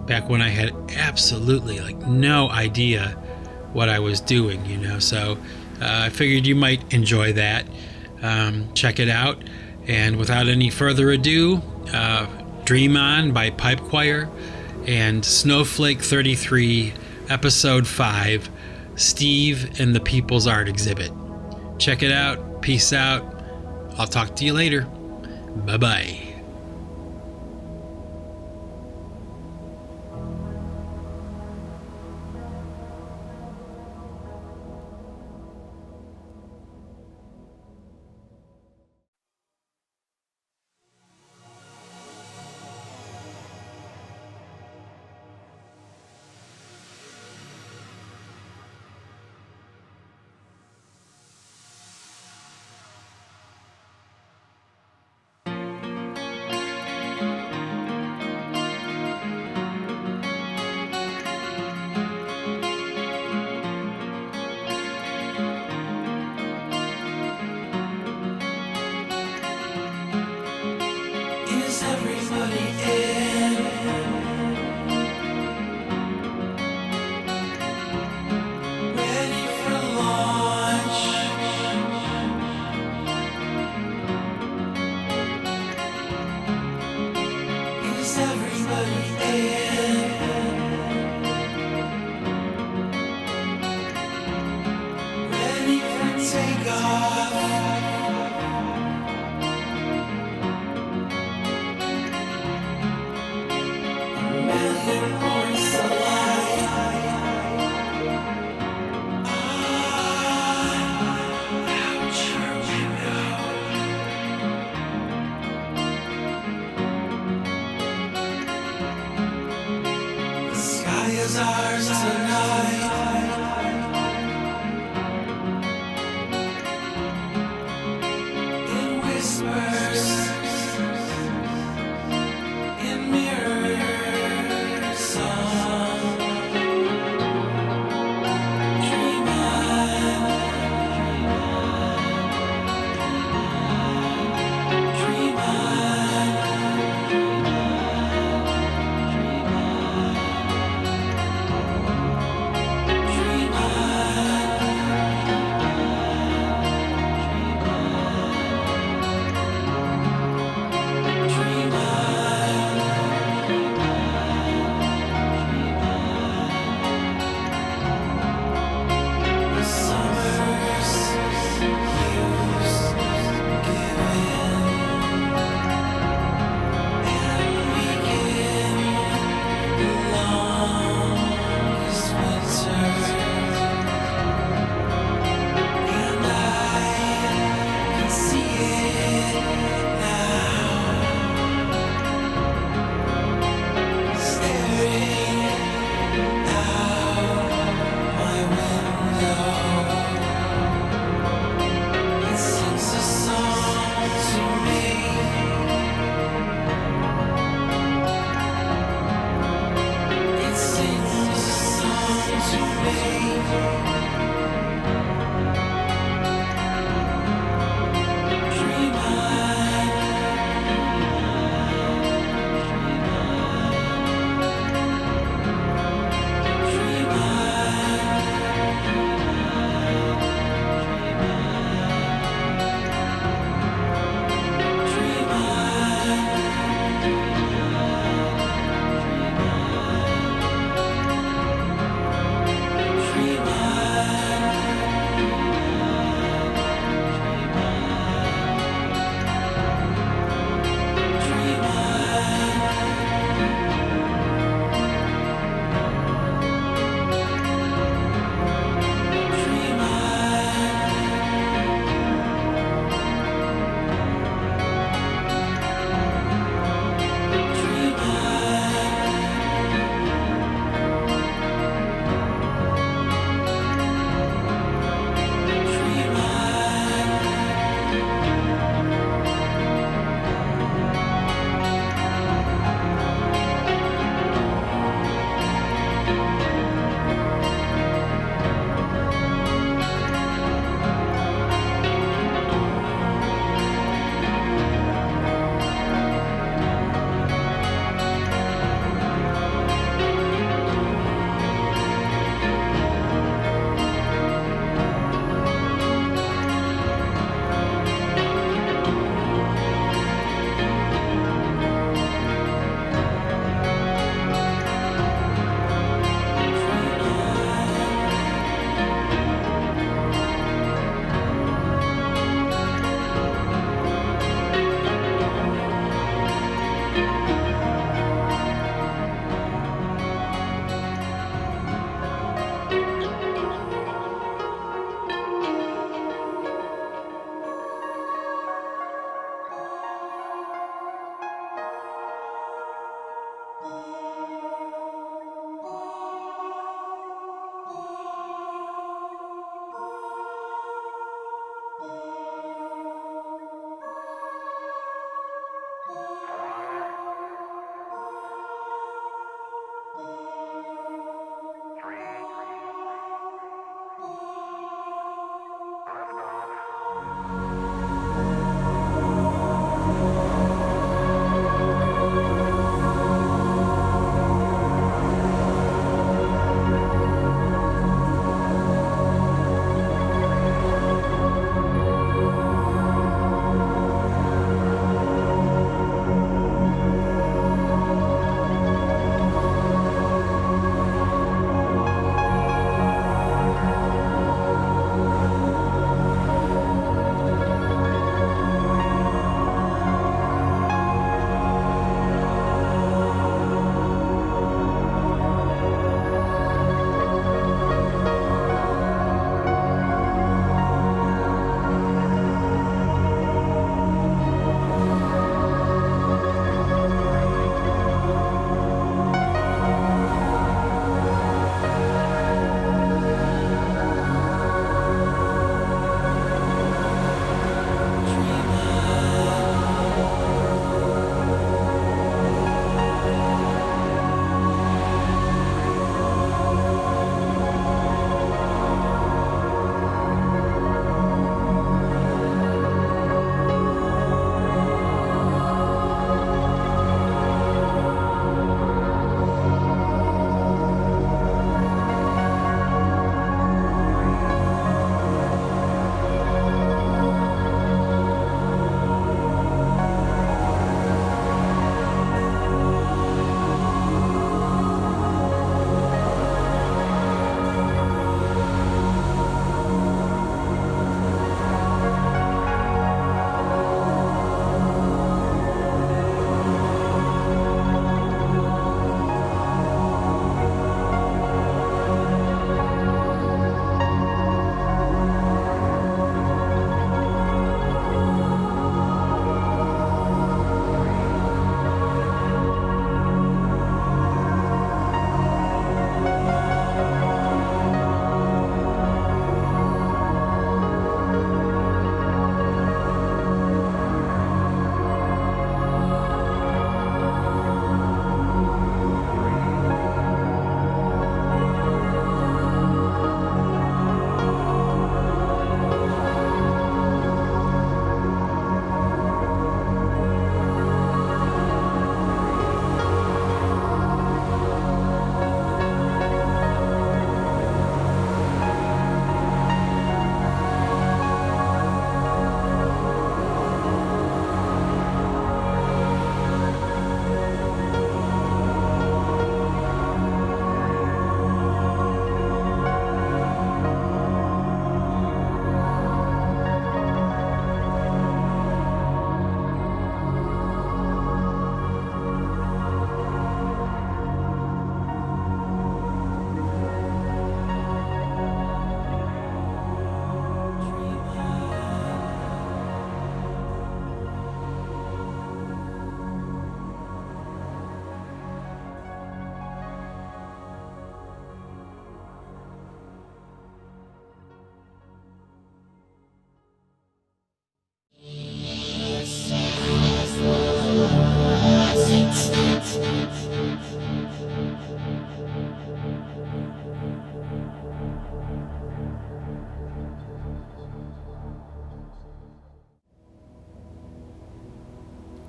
back when I had absolutely no idea what I was doing, So I figured you might enjoy that. Check it out. And without any further ado, Dream On by Pipe Choir and Snowflake 33, Episode 5, Steve and the People's Art Exhibit. Check it out. Peace out. I'll talk to you later. Bye-bye.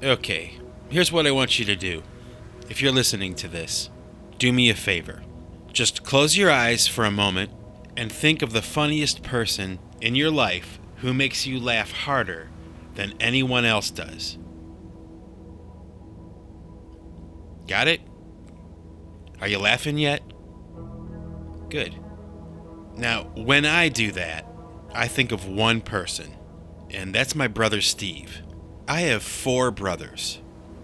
Okay, here's what I want you to do. If you're listening to this, do me a favor. Just close your eyes for a moment and think of the funniest person in your life who makes you laugh harder than anyone else does. Got it? Are you laughing yet? Good. Now, when I do that, I think of one person, and that's my brother Steve. I have 4 brothers,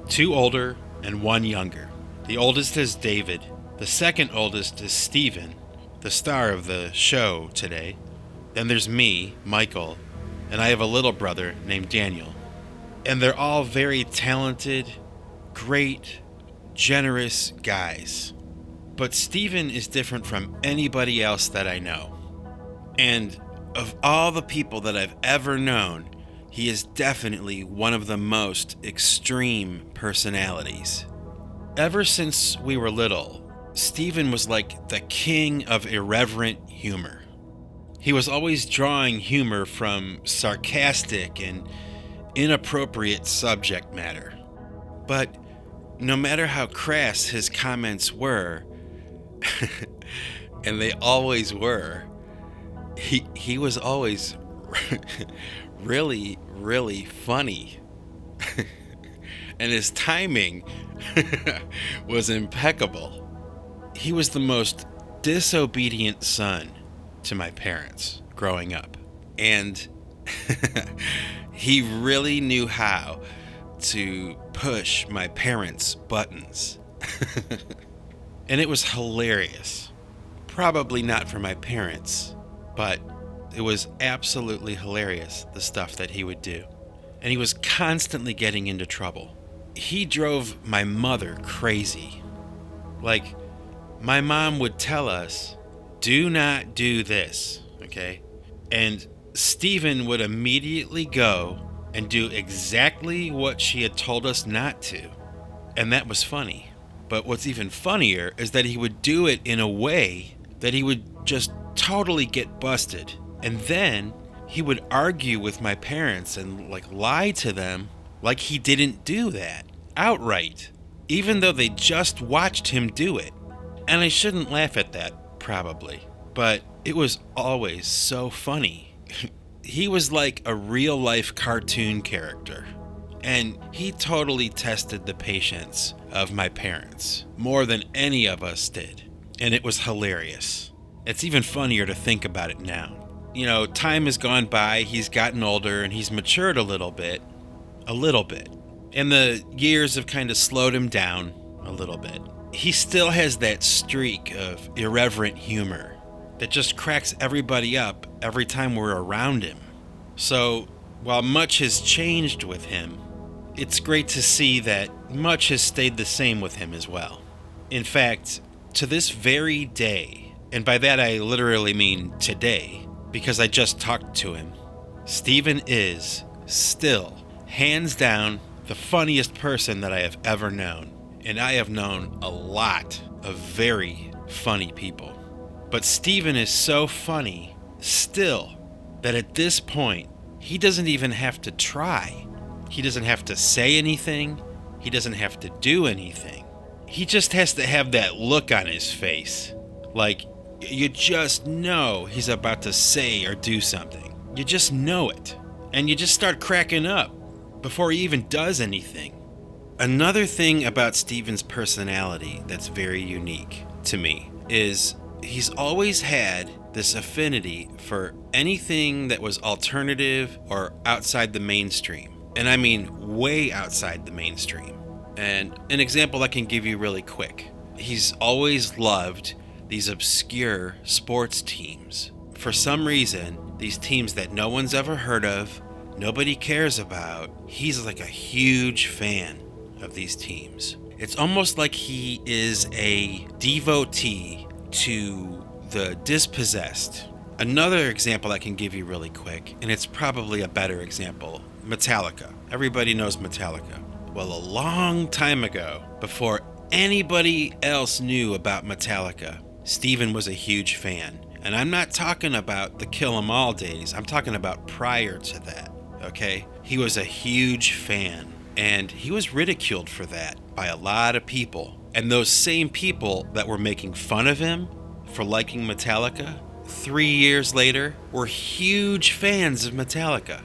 2 older and 1 younger. The oldest is David. The second oldest is Stephen, the star of the show today. Then there's me, Michael, and I have a little brother named Daniel. And they're all very talented, great, generous guys. But Stephen is different from anybody else that I know. And of all the people that I've ever known, he is definitely one of the most extreme personalities. Ever since we were little, Stephen was like the king of irreverent humor. He was always drawing humor from sarcastic and inappropriate subject matter. But no matter how crass his comments were, and they always were, he was always really, really funny. And his timing was impeccable. He was the most disobedient son to my parents growing up. And he really knew how to push my parents' buttons. And it was hilarious. Probably not for my parents, but it was absolutely hilarious, the stuff that he would do. And he was constantly getting into trouble. He drove my mother crazy. Like, my mom would tell us, do not do this, okay? And Stephen would immediately go and do exactly what she had told us not to. And that was funny. But what's even funnier is that he would do it in a way that he would just totally get busted. And then he would argue with my parents and lie to them like he didn't do that outright, even though they just watched him do it. And I shouldn't laugh at that, probably, but it was always so funny. He was like a real-life cartoon character, and he totally tested the patience of my parents more than any of us did, and it was hilarious. It's even funnier to think about it now. You know, time has gone by, he's gotten older, and he's matured a little bit. And the years have kind of slowed him down a little bit. He still has that streak of irreverent humor that just cracks everybody up every time we're around him. So, while much has changed with him, it's great to see that much has stayed the same with him as well. In fact, to this very day, and by that I literally mean today, because I just talked to him, Stephen is still, hands down, the funniest person that I have ever known. And I have known a lot of very funny people. But Stephen is so funny still that at this point, he doesn't even have to try. He doesn't have to say anything. He doesn't have to do anything. He just has to have that look on his face. Like, you just know he's about to say or do something. You just know it. And you just start cracking up before he even does anything. Another thing about Stephen's personality that's very unique to me is he's always had this affinity for anything that was alternative or outside the mainstream. And I mean way outside the mainstream. And an example I can give you really quick. He's always loved these obscure sports teams. For some reason, these teams that no one's ever heard of, nobody cares about, he's like a huge fan of these teams. It's almost like he is a devotee to the dispossessed. Another example I can give you really quick, and it's probably a better example, Metallica. Everybody knows Metallica. Well, a long time ago, before anybody else knew about Metallica, Steven was a huge fan. And I'm not talking about the Kill 'Em All days. I'm talking about prior to that, okay? He was a huge fan, and he was ridiculed for that by a lot of people. And those same people that were making fun of him for liking Metallica, 3 years later, were huge fans of Metallica.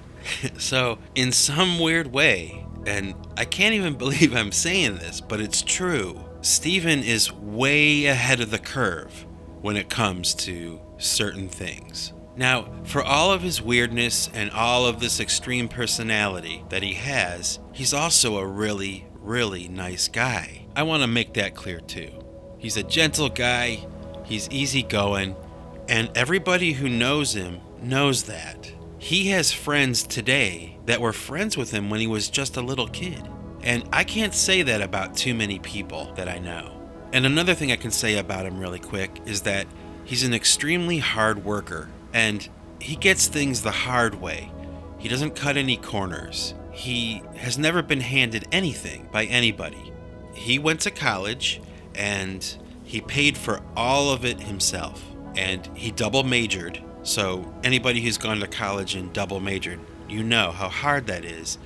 So, in some weird way, and I can't even believe I'm saying this, but it's true, Steven is way ahead of the curve when it comes to certain things. Now, for all of his weirdness and all of this extreme personality that he has, he's also a really, really nice guy. I want to make that clear too. He's a gentle guy, he's easygoing, and everybody who knows him knows that. He has friends today that were friends with him when he was just a little kid. And I can't say that about too many people that I know. And another thing I can say about him really quick is that he's an extremely hard worker, and he gets things the hard way. He doesn't cut any corners. He has never been handed anything by anybody. He went to college, and he paid for all of it himself. And he double majored, so anybody who's gone to college and double majored, you know how hard that is.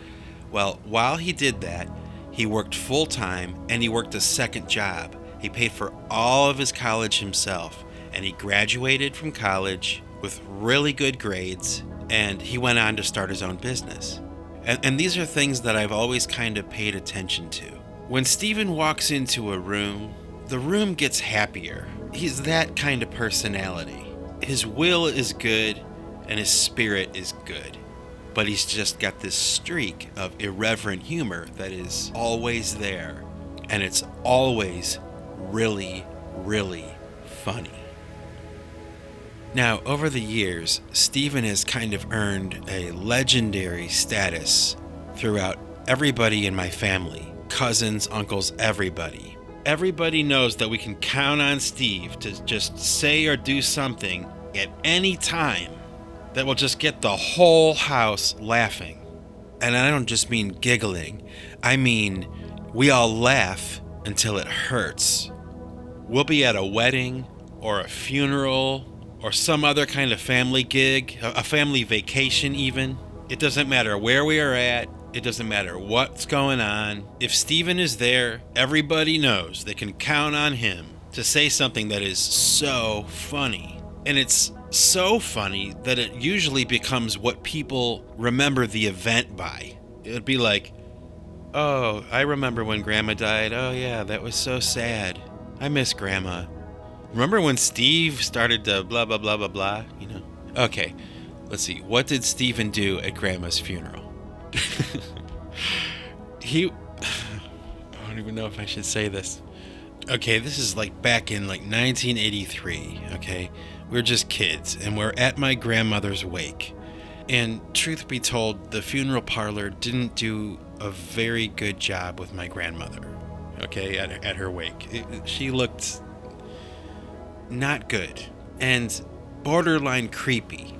Well, while he did that, he worked full-time, and he worked a second job. He paid for all of his college himself, and he graduated from college with really good grades, and he went on to start his own business. And these are things that I've always kind of paid attention to. When Steven walks into a room, the room gets happier. He's that kind of personality. His will is good, and his spirit is good. But he's just got this streak of irreverent humor that is always there, and it's always really, really funny. Now, over the years, Steven has kind of earned a legendary status throughout everybody in my family. Cousins, uncles, everybody. Everybody knows that we can count on Steve to just say or do something at any time that will just get the whole house laughing. And I don't just mean giggling. I mean, we all laugh until it hurts. We'll be at a wedding or a funeral or some other kind of family gig, a family vacation even. It doesn't matter where we are at. It doesn't matter what's going on. If Steven is there, everybody knows they can count on him to say something that is so funny. And it's so funny that it usually becomes what people remember the event by. It would be like, oh, I remember when Grandma died. Oh yeah, that was so sad. I miss Grandma. Remember when Steve started to blah, blah, blah, blah, blah, you know? Okay, let's see. What did Steven do at Grandma's funeral? I don't even know if I should say this. Okay, this is like back in like 1983, okay? We're just kids, and we're at my grandmother's wake. And truth be told, the funeral parlor didn't do a very good job with my grandmother, okay, at her wake. She looked not good, and borderline creepy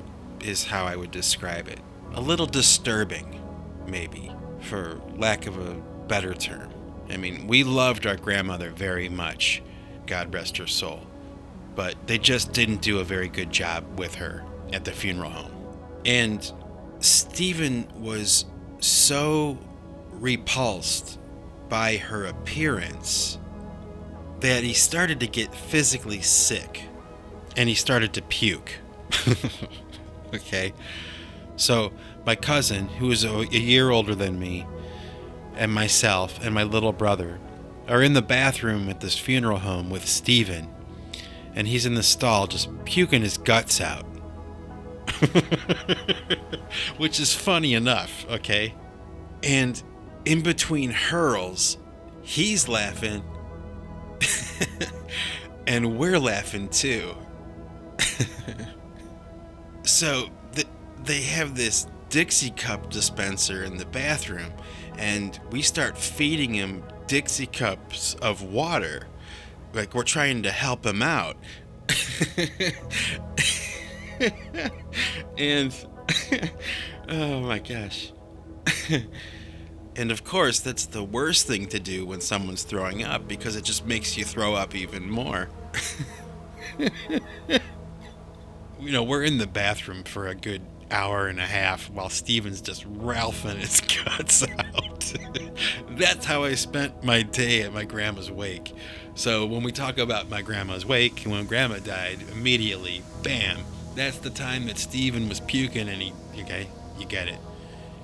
is how I would describe it. A little disturbing, maybe, for lack of a better term. I mean, we loved our grandmother very much, God rest her soul, but they just didn't do a very good job with her at the funeral home. And Steven was so repulsed by her appearance that he started to get physically sick, and he started to puke. Okay? So my cousin, who is a year older than me, and myself and my little brother are in the bathroom at this funeral home with Steven, and he's in the stall just puking his guts out. Which is funny enough, okay? And in between hurls, he's laughing, and we're laughing too. So they have this Dixie cup dispenser in the bathroom, and we start feeding him Dixie cups of water, like we're trying to help him out. And oh my gosh. And of course, that's the worst thing to do when someone's throwing up, because it just makes you throw up even more. We're in the bathroom for a good hour and a half while Steven's just ralphing his guts out. That's how I spent my day at my grandma's wake. So when we talk about my grandma's wake, when grandma died, immediately, bam, that's the time that Steven was puking, and you get it.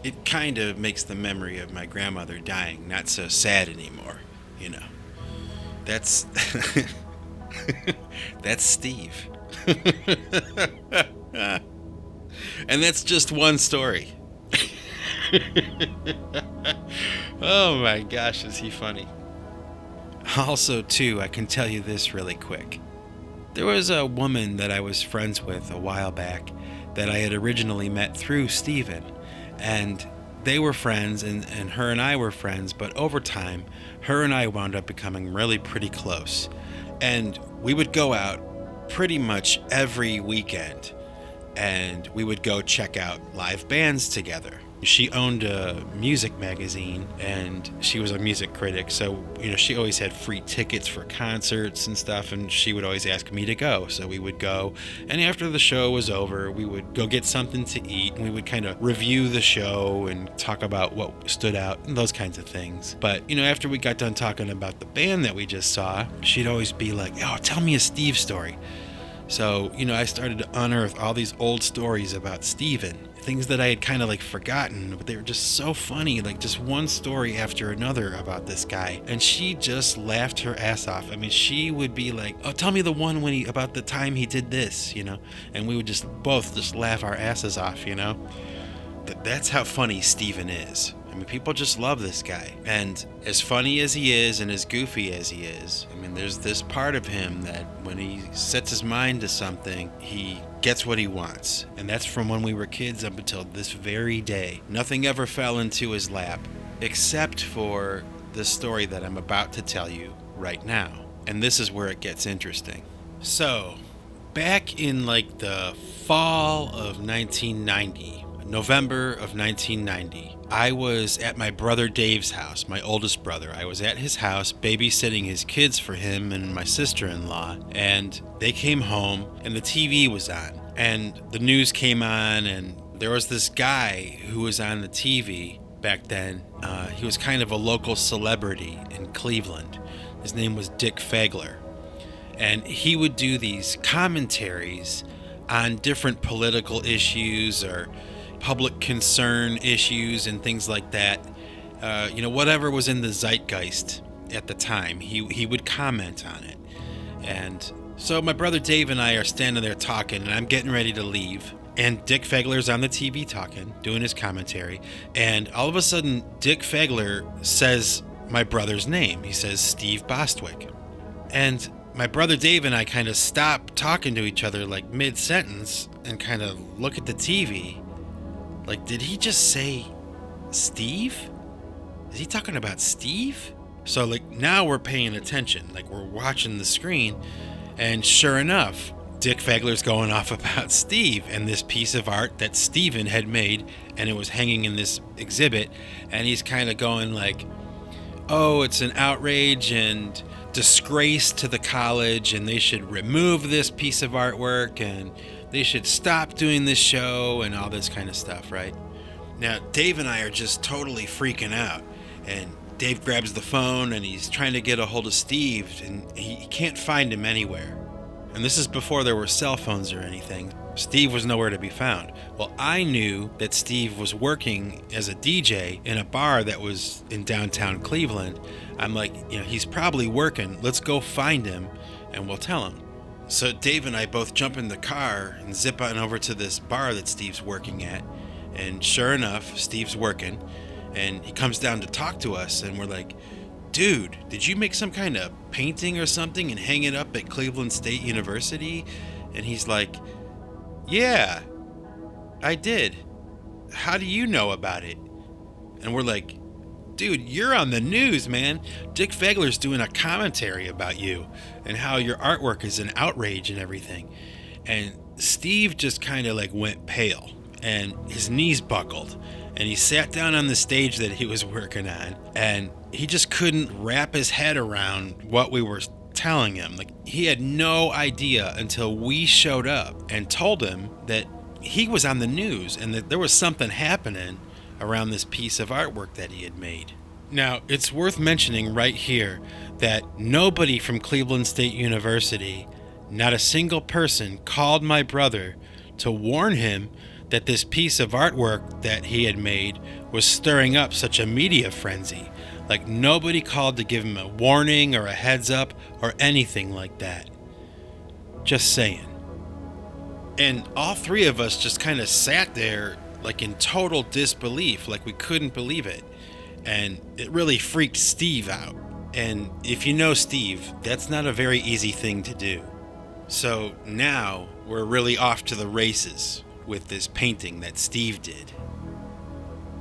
It kind of makes the memory of my grandmother dying not so sad anymore, That's that's Steve. And that's just one story. Oh my gosh, is he funny. Also, too, I can tell you this really quick. There was a woman that I was friends with a while back that I had originally met through Steven. And they were friends, and her and I were friends, but over time, her and I wound up becoming really pretty close. And we would go out pretty much every weekend, and we would go check out live bands together. She owned a music magazine, and she was a music critic, so she always had free tickets for concerts and stuff, and she would always ask me to go. So we would go, and after the show was over, we would go get something to eat, and we would kind of review the show and talk about what stood out and those kinds of things. But after we got done talking about the band that we just saw, she'd always be like, "Oh, tell me a Steve story." So, I started to unearth all these old stories about Steven, things that I had kind of forgotten, but they were just so funny, just one story after another about this guy. And she just laughed her ass off. I mean, she would be like, "Oh, tell me the one about the time he did this, and we would just both laugh our asses off, That's how funny Steven is. I mean, people just love this guy. And as funny as he is and as goofy as he is, I mean, there's this part of him that when he sets his mind to something, he gets what he wants. And that's from when we were kids up until this very day. Nothing ever fell into his lap, except for the story that I'm about to tell you right now. And this is where it gets interesting. So, back in the fall of 1990, November of 1990, I was at my brother Dave's house, my oldest brother. I was at his house babysitting his kids for him and my sister-in-law, and they came home and the TV was on, and the news came on, and there was this guy who was on the TV back then. He was kind of a local celebrity in Cleveland. His name was Dick Fagler, and he would do these commentaries on different political issues or public concern issues and things like that. Whatever was in the zeitgeist at the time, he would comment on it. And so my brother Dave and I are standing there talking, and I'm getting ready to leave, and Dick Fagler's on the TV talking, doing his commentary, and all of a sudden Dick Fagler says my brother's name. He says Steve Bostwick. And my brother Dave and I kind of stop talking to each other mid-sentence and kind of look at the TV. Did he just say Steve? Is he talking about Steve? So now we're paying attention, we're watching the screen, and sure enough, Dick Fagler's going off about Steve and this piece of art that Steven had made, and it was hanging in this exhibit, and he's kind of going oh, it's an outrage and disgrace to the college, and they should remove this piece of artwork, and they should stop doing this show, and all this kind of stuff, right? Now, Dave and I are just totally freaking out, and Dave grabs the phone, and he's trying to get a hold of Steve, and he can't find him anywhere. And this is before there were cell phones or anything. Steve was nowhere to be found. Well, I knew that Steve was working as a DJ in a bar that was in downtown Cleveland. I'm he's probably working. Let's go find him, and we'll tell him. So Dave and I both jump in the car and zip on over to this bar that Steve's working at. And sure enough, Steve's working, and he comes down to talk to us, and we're like, "Dude, did you make some kind of painting or something and hang it up at Cleveland State University?" And he's like, "Yeah, I did. How do you know about it?" And we're like, "Dude, you're on the news, man. Dick Fagler's doing a commentary about you and how your artwork is an outrage and everything." And Steve just kind of went pale, and his knees buckled, And he sat down on the stage that he was working on, and he just couldn't wrap his head around what we were telling him. Like, he had no idea until we showed up and told him that he was on the news and that there was something happening around this piece of artwork that he had made. Now, it's worth mentioning right here that nobody from Cleveland State University, not a single person, called my brother to warn him that this piece of artwork that he had made was stirring up such a media frenzy. Like, nobody called to give him a warning or a heads up or anything like that. Just saying. And all three of us just kind of sat there like in total disbelief, like we couldn't believe it. And it really freaked Steve out. And if you know Steve, that's not a very easy thing to do. So now we're really off to the races with this painting that Steve did.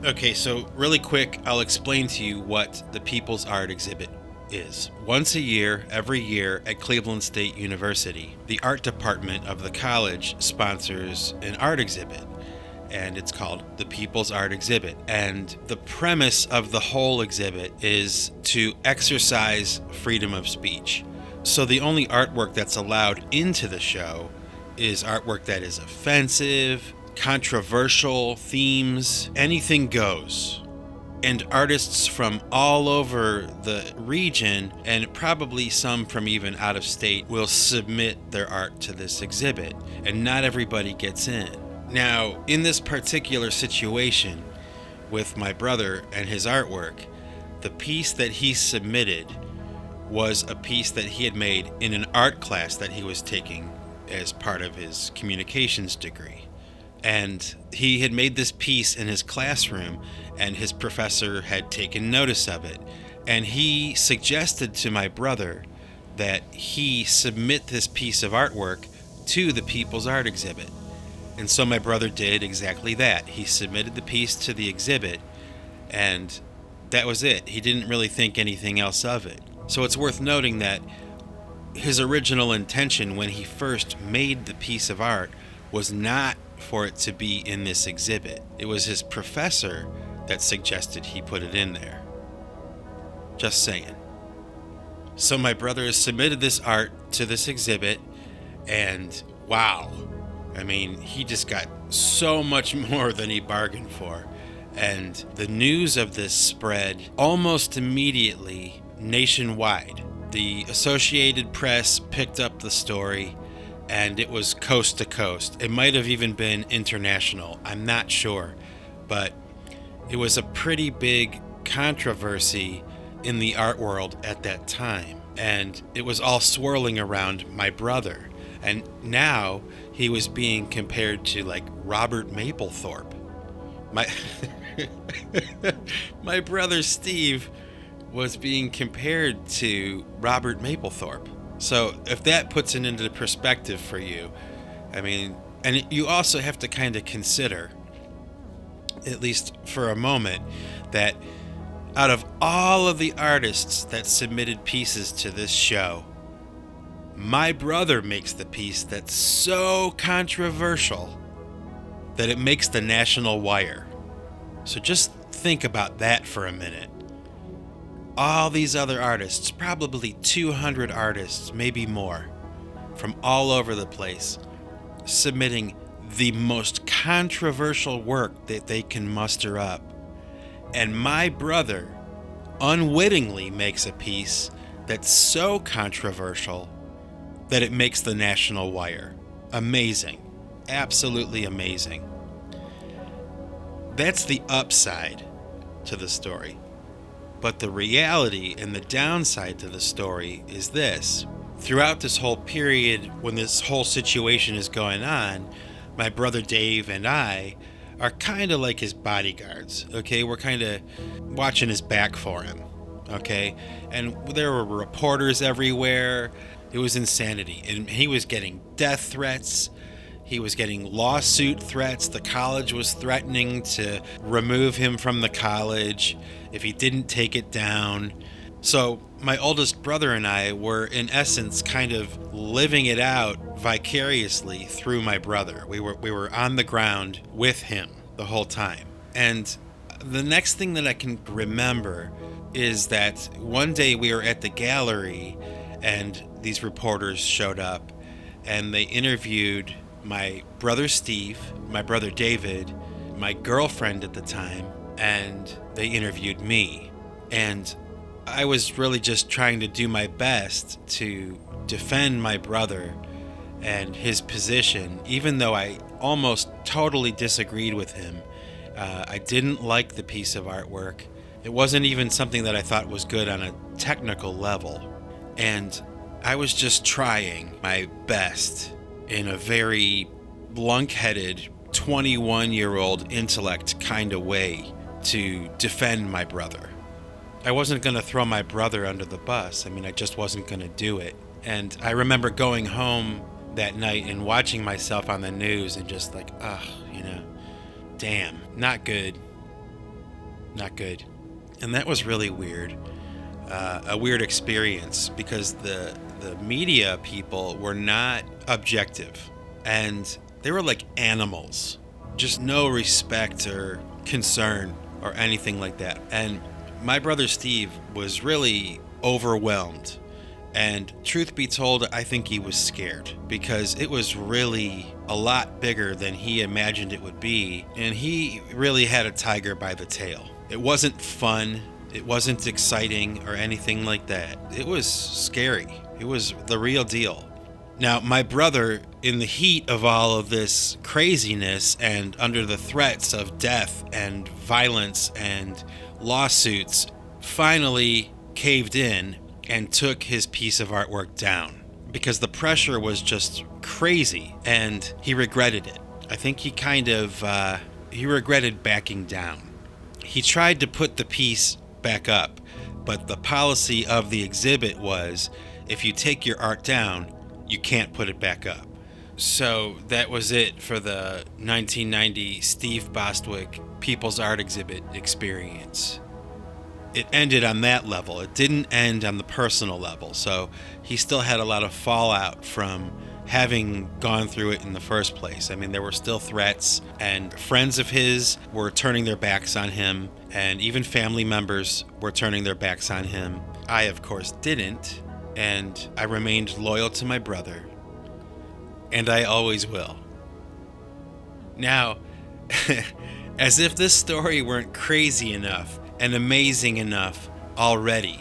Okay, so really quick, I'll explain to you what the People's Art Exhibit is. Once a year, every year at Cleveland State University, the art department of the college sponsors an art exhibit, and it's called the People's Art Exhibit. And the premise of the whole exhibit is to exercise freedom of speech. So the only artwork that's allowed into the show is artwork that is offensive, controversial themes, anything goes. And artists from all over the region, and probably some from even out of state, will submit their art to this exhibit, and not everybody gets in. Now, in this particular situation with my brother and his artwork, the piece that he submitted was a piece that he had made in an art class that he was taking as part of his communications degree. And he had made this piece in his classroom, and his professor had taken notice of it. And he suggested to my brother that he submit this piece of artwork to the People's Art Exhibit. And so my brother did exactly that. He submitted the piece to the exhibit, and that was it. He didn't really think anything else of it. So it's worth noting that his original intention when he first made the piece of art was not for it to be in this exhibit. It was his professor that suggested he put it in there. Just saying. So my brother has submitted this art to this exhibit, and wow. I mean, he just got so much more than he bargained for. And the news of this spread almost immediately nationwide. The Associated Press picked up the story, and it was coast to coast. It might have even been international. I'm not sure. But it was a pretty big controversy in the art world at that time. And it was all swirling around my brother. And now he was being compared to like Robert Mapplethorpe. My brother Steve was being compared to Robert Mapplethorpe. So if that puts it into perspective for you, I mean, and you also have to kind of consider, at least for a moment, that out of all of the artists that submitted pieces to this show, my brother makes the piece that's so controversial that it makes the national wire. So just think about that for a minute. All these other artists, probably 200 artists, maybe more, from all over the place, submitting the most controversial work that they can muster up. And my brother unwittingly makes a piece that's so controversial that it makes the national wire. Amazing. Absolutely amazing. That's the upside to the story. But the reality and the downside to the story is this. Throughout this whole period, when this whole situation is going on, my brother Dave and I are kind of like his bodyguards, okay? We're kind of watching his back for him, okay? And there were reporters everywhere. It was insanity. And he was getting death threats. He was getting lawsuit threats. The college was threatening to remove him from the college if he didn't take it down. So my oldest brother and I were, in essence, kind of living it out vicariously through my brother. We were on the ground with him the whole time. And The next thing that I can remember is that one day we were at the gallery and these reporters showed up and they interviewed my brother Steve, my brother David, my girlfriend at the time, and they interviewed me. And I was really just trying to do my best to defend my brother and his position, even though I almost totally disagreed with him. I didn't like the piece of artwork. It wasn't even something that I thought was good on a technical level. And I was just trying my best in a very lunk-headed 21-year-old intellect kind of way to defend my brother. I wasn't going to throw my brother under the bus. I mean, I just wasn't going to do it. And I remember going home that night and watching myself on the news and just like, damn, not good. Not good. And that was really weird. A weird experience because the media people were not objective. And they were like animals. Just no respect or concern or anything like that. And my brother Steve was really overwhelmed. And truth be told, I think he was scared because it was really a lot bigger than he imagined it would be. And he really had a tiger by the tail. It wasn't fun. It wasn't exciting or anything like that. It was scary. It was the real deal. Now, my brother, in the heat of all of this craziness and under the threats of death and violence and lawsuits, finally caved in and took his piece of artwork down because the pressure was just crazy and he regretted it. I think he regretted backing down. He tried to put the piece back up, but the policy of the exhibit was if you take your art down, you can't put it back up. So that was it for the 1990 Steve Bostwick People's Art Exhibit experience. It ended on that level. It didn't end on the personal level. So he still had a lot of fallout from having gone through it in the first place. I mean, there were still threats, and friends of his were turning their backs on him, and even family members were turning their backs on him. I, of course, didn't, and I remained loyal to my brother, and I always will. Now, as if this story weren't crazy enough and amazing enough already,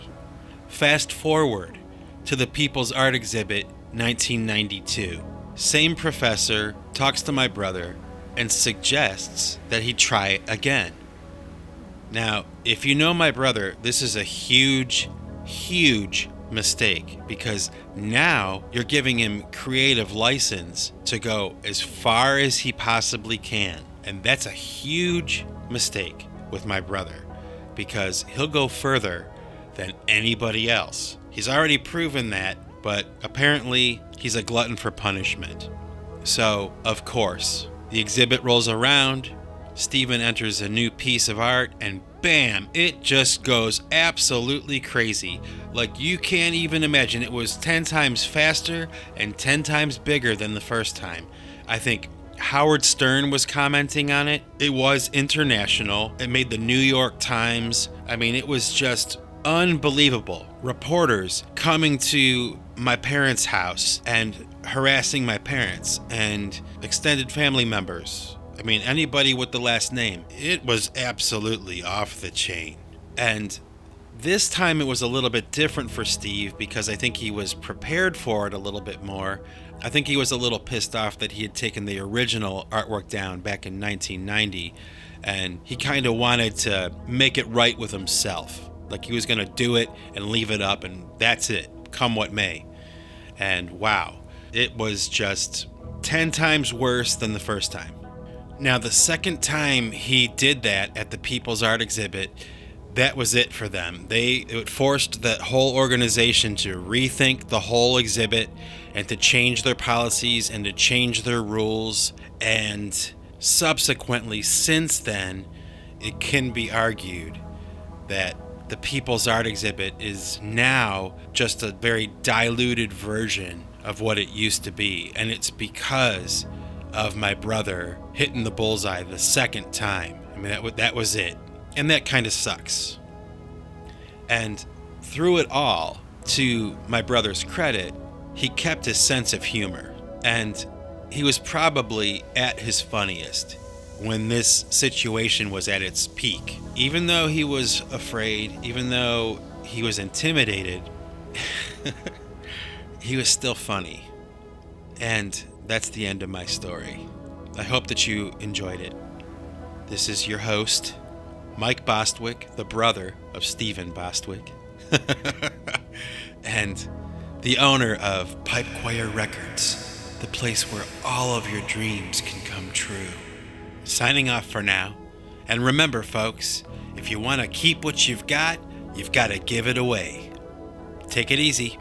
fast forward to the People's Art Exhibit 1992. Same professor talks to my brother and suggests that he try again. Now, if you know my brother, this is a huge, huge mistake because now you're giving him creative license to go as far as he possibly can. And that's a huge mistake with my brother because he'll go further than anybody else. He's already proven that, but apparently he's a glutton for punishment. So, of course, the exhibit rolls around, Stephen enters a new piece of art, and bam, it just goes absolutely crazy. Like you can't even imagine. It was 10 times faster and 10 times bigger than the first time. I think Howard Stern was commenting on it. It was international. It made the New York Times. I mean, it was just unbelievable. Reporters coming to my parents' house and harassing my parents and extended family members. I mean, anybody with the last name. It was absolutely off the chain. And this time it was a little bit different for Steve because I think he was prepared for it a little bit more. I think he was a little pissed off that he had taken the original artwork down back in 1990, and he kind of wanted to make it right with himself. Like he was going to do it and leave it up, and that's it, come what may. And wow, it was just 10 times worse than the first time. Now, the second time he did that at the People's Art Exhibit, that was it for them. It forced that whole organization to rethink the whole exhibit and to change their policies and to change their rules. And subsequently, since then, it can be argued that the People's Art Exhibit is now just a very diluted version of what it used to be. And it's because of my brother hitting the bullseye the second time. I mean, that was it. And that kind of sucks. And through it all, to my brother's credit, he kept his sense of humor. And he was probably at his funniest when this situation was at its peak. Even though he was afraid, even though he was intimidated, he was still funny. And that's the end of my story. I hope that you enjoyed it. This is your host, Mike Bostwick, the brother of Stephen Bostwick, and the owner of Pipe Choir Records, the place where all of your dreams can come true. Signing off for now. And remember, folks, if you want to keep what you've got to give it away. Take it easy.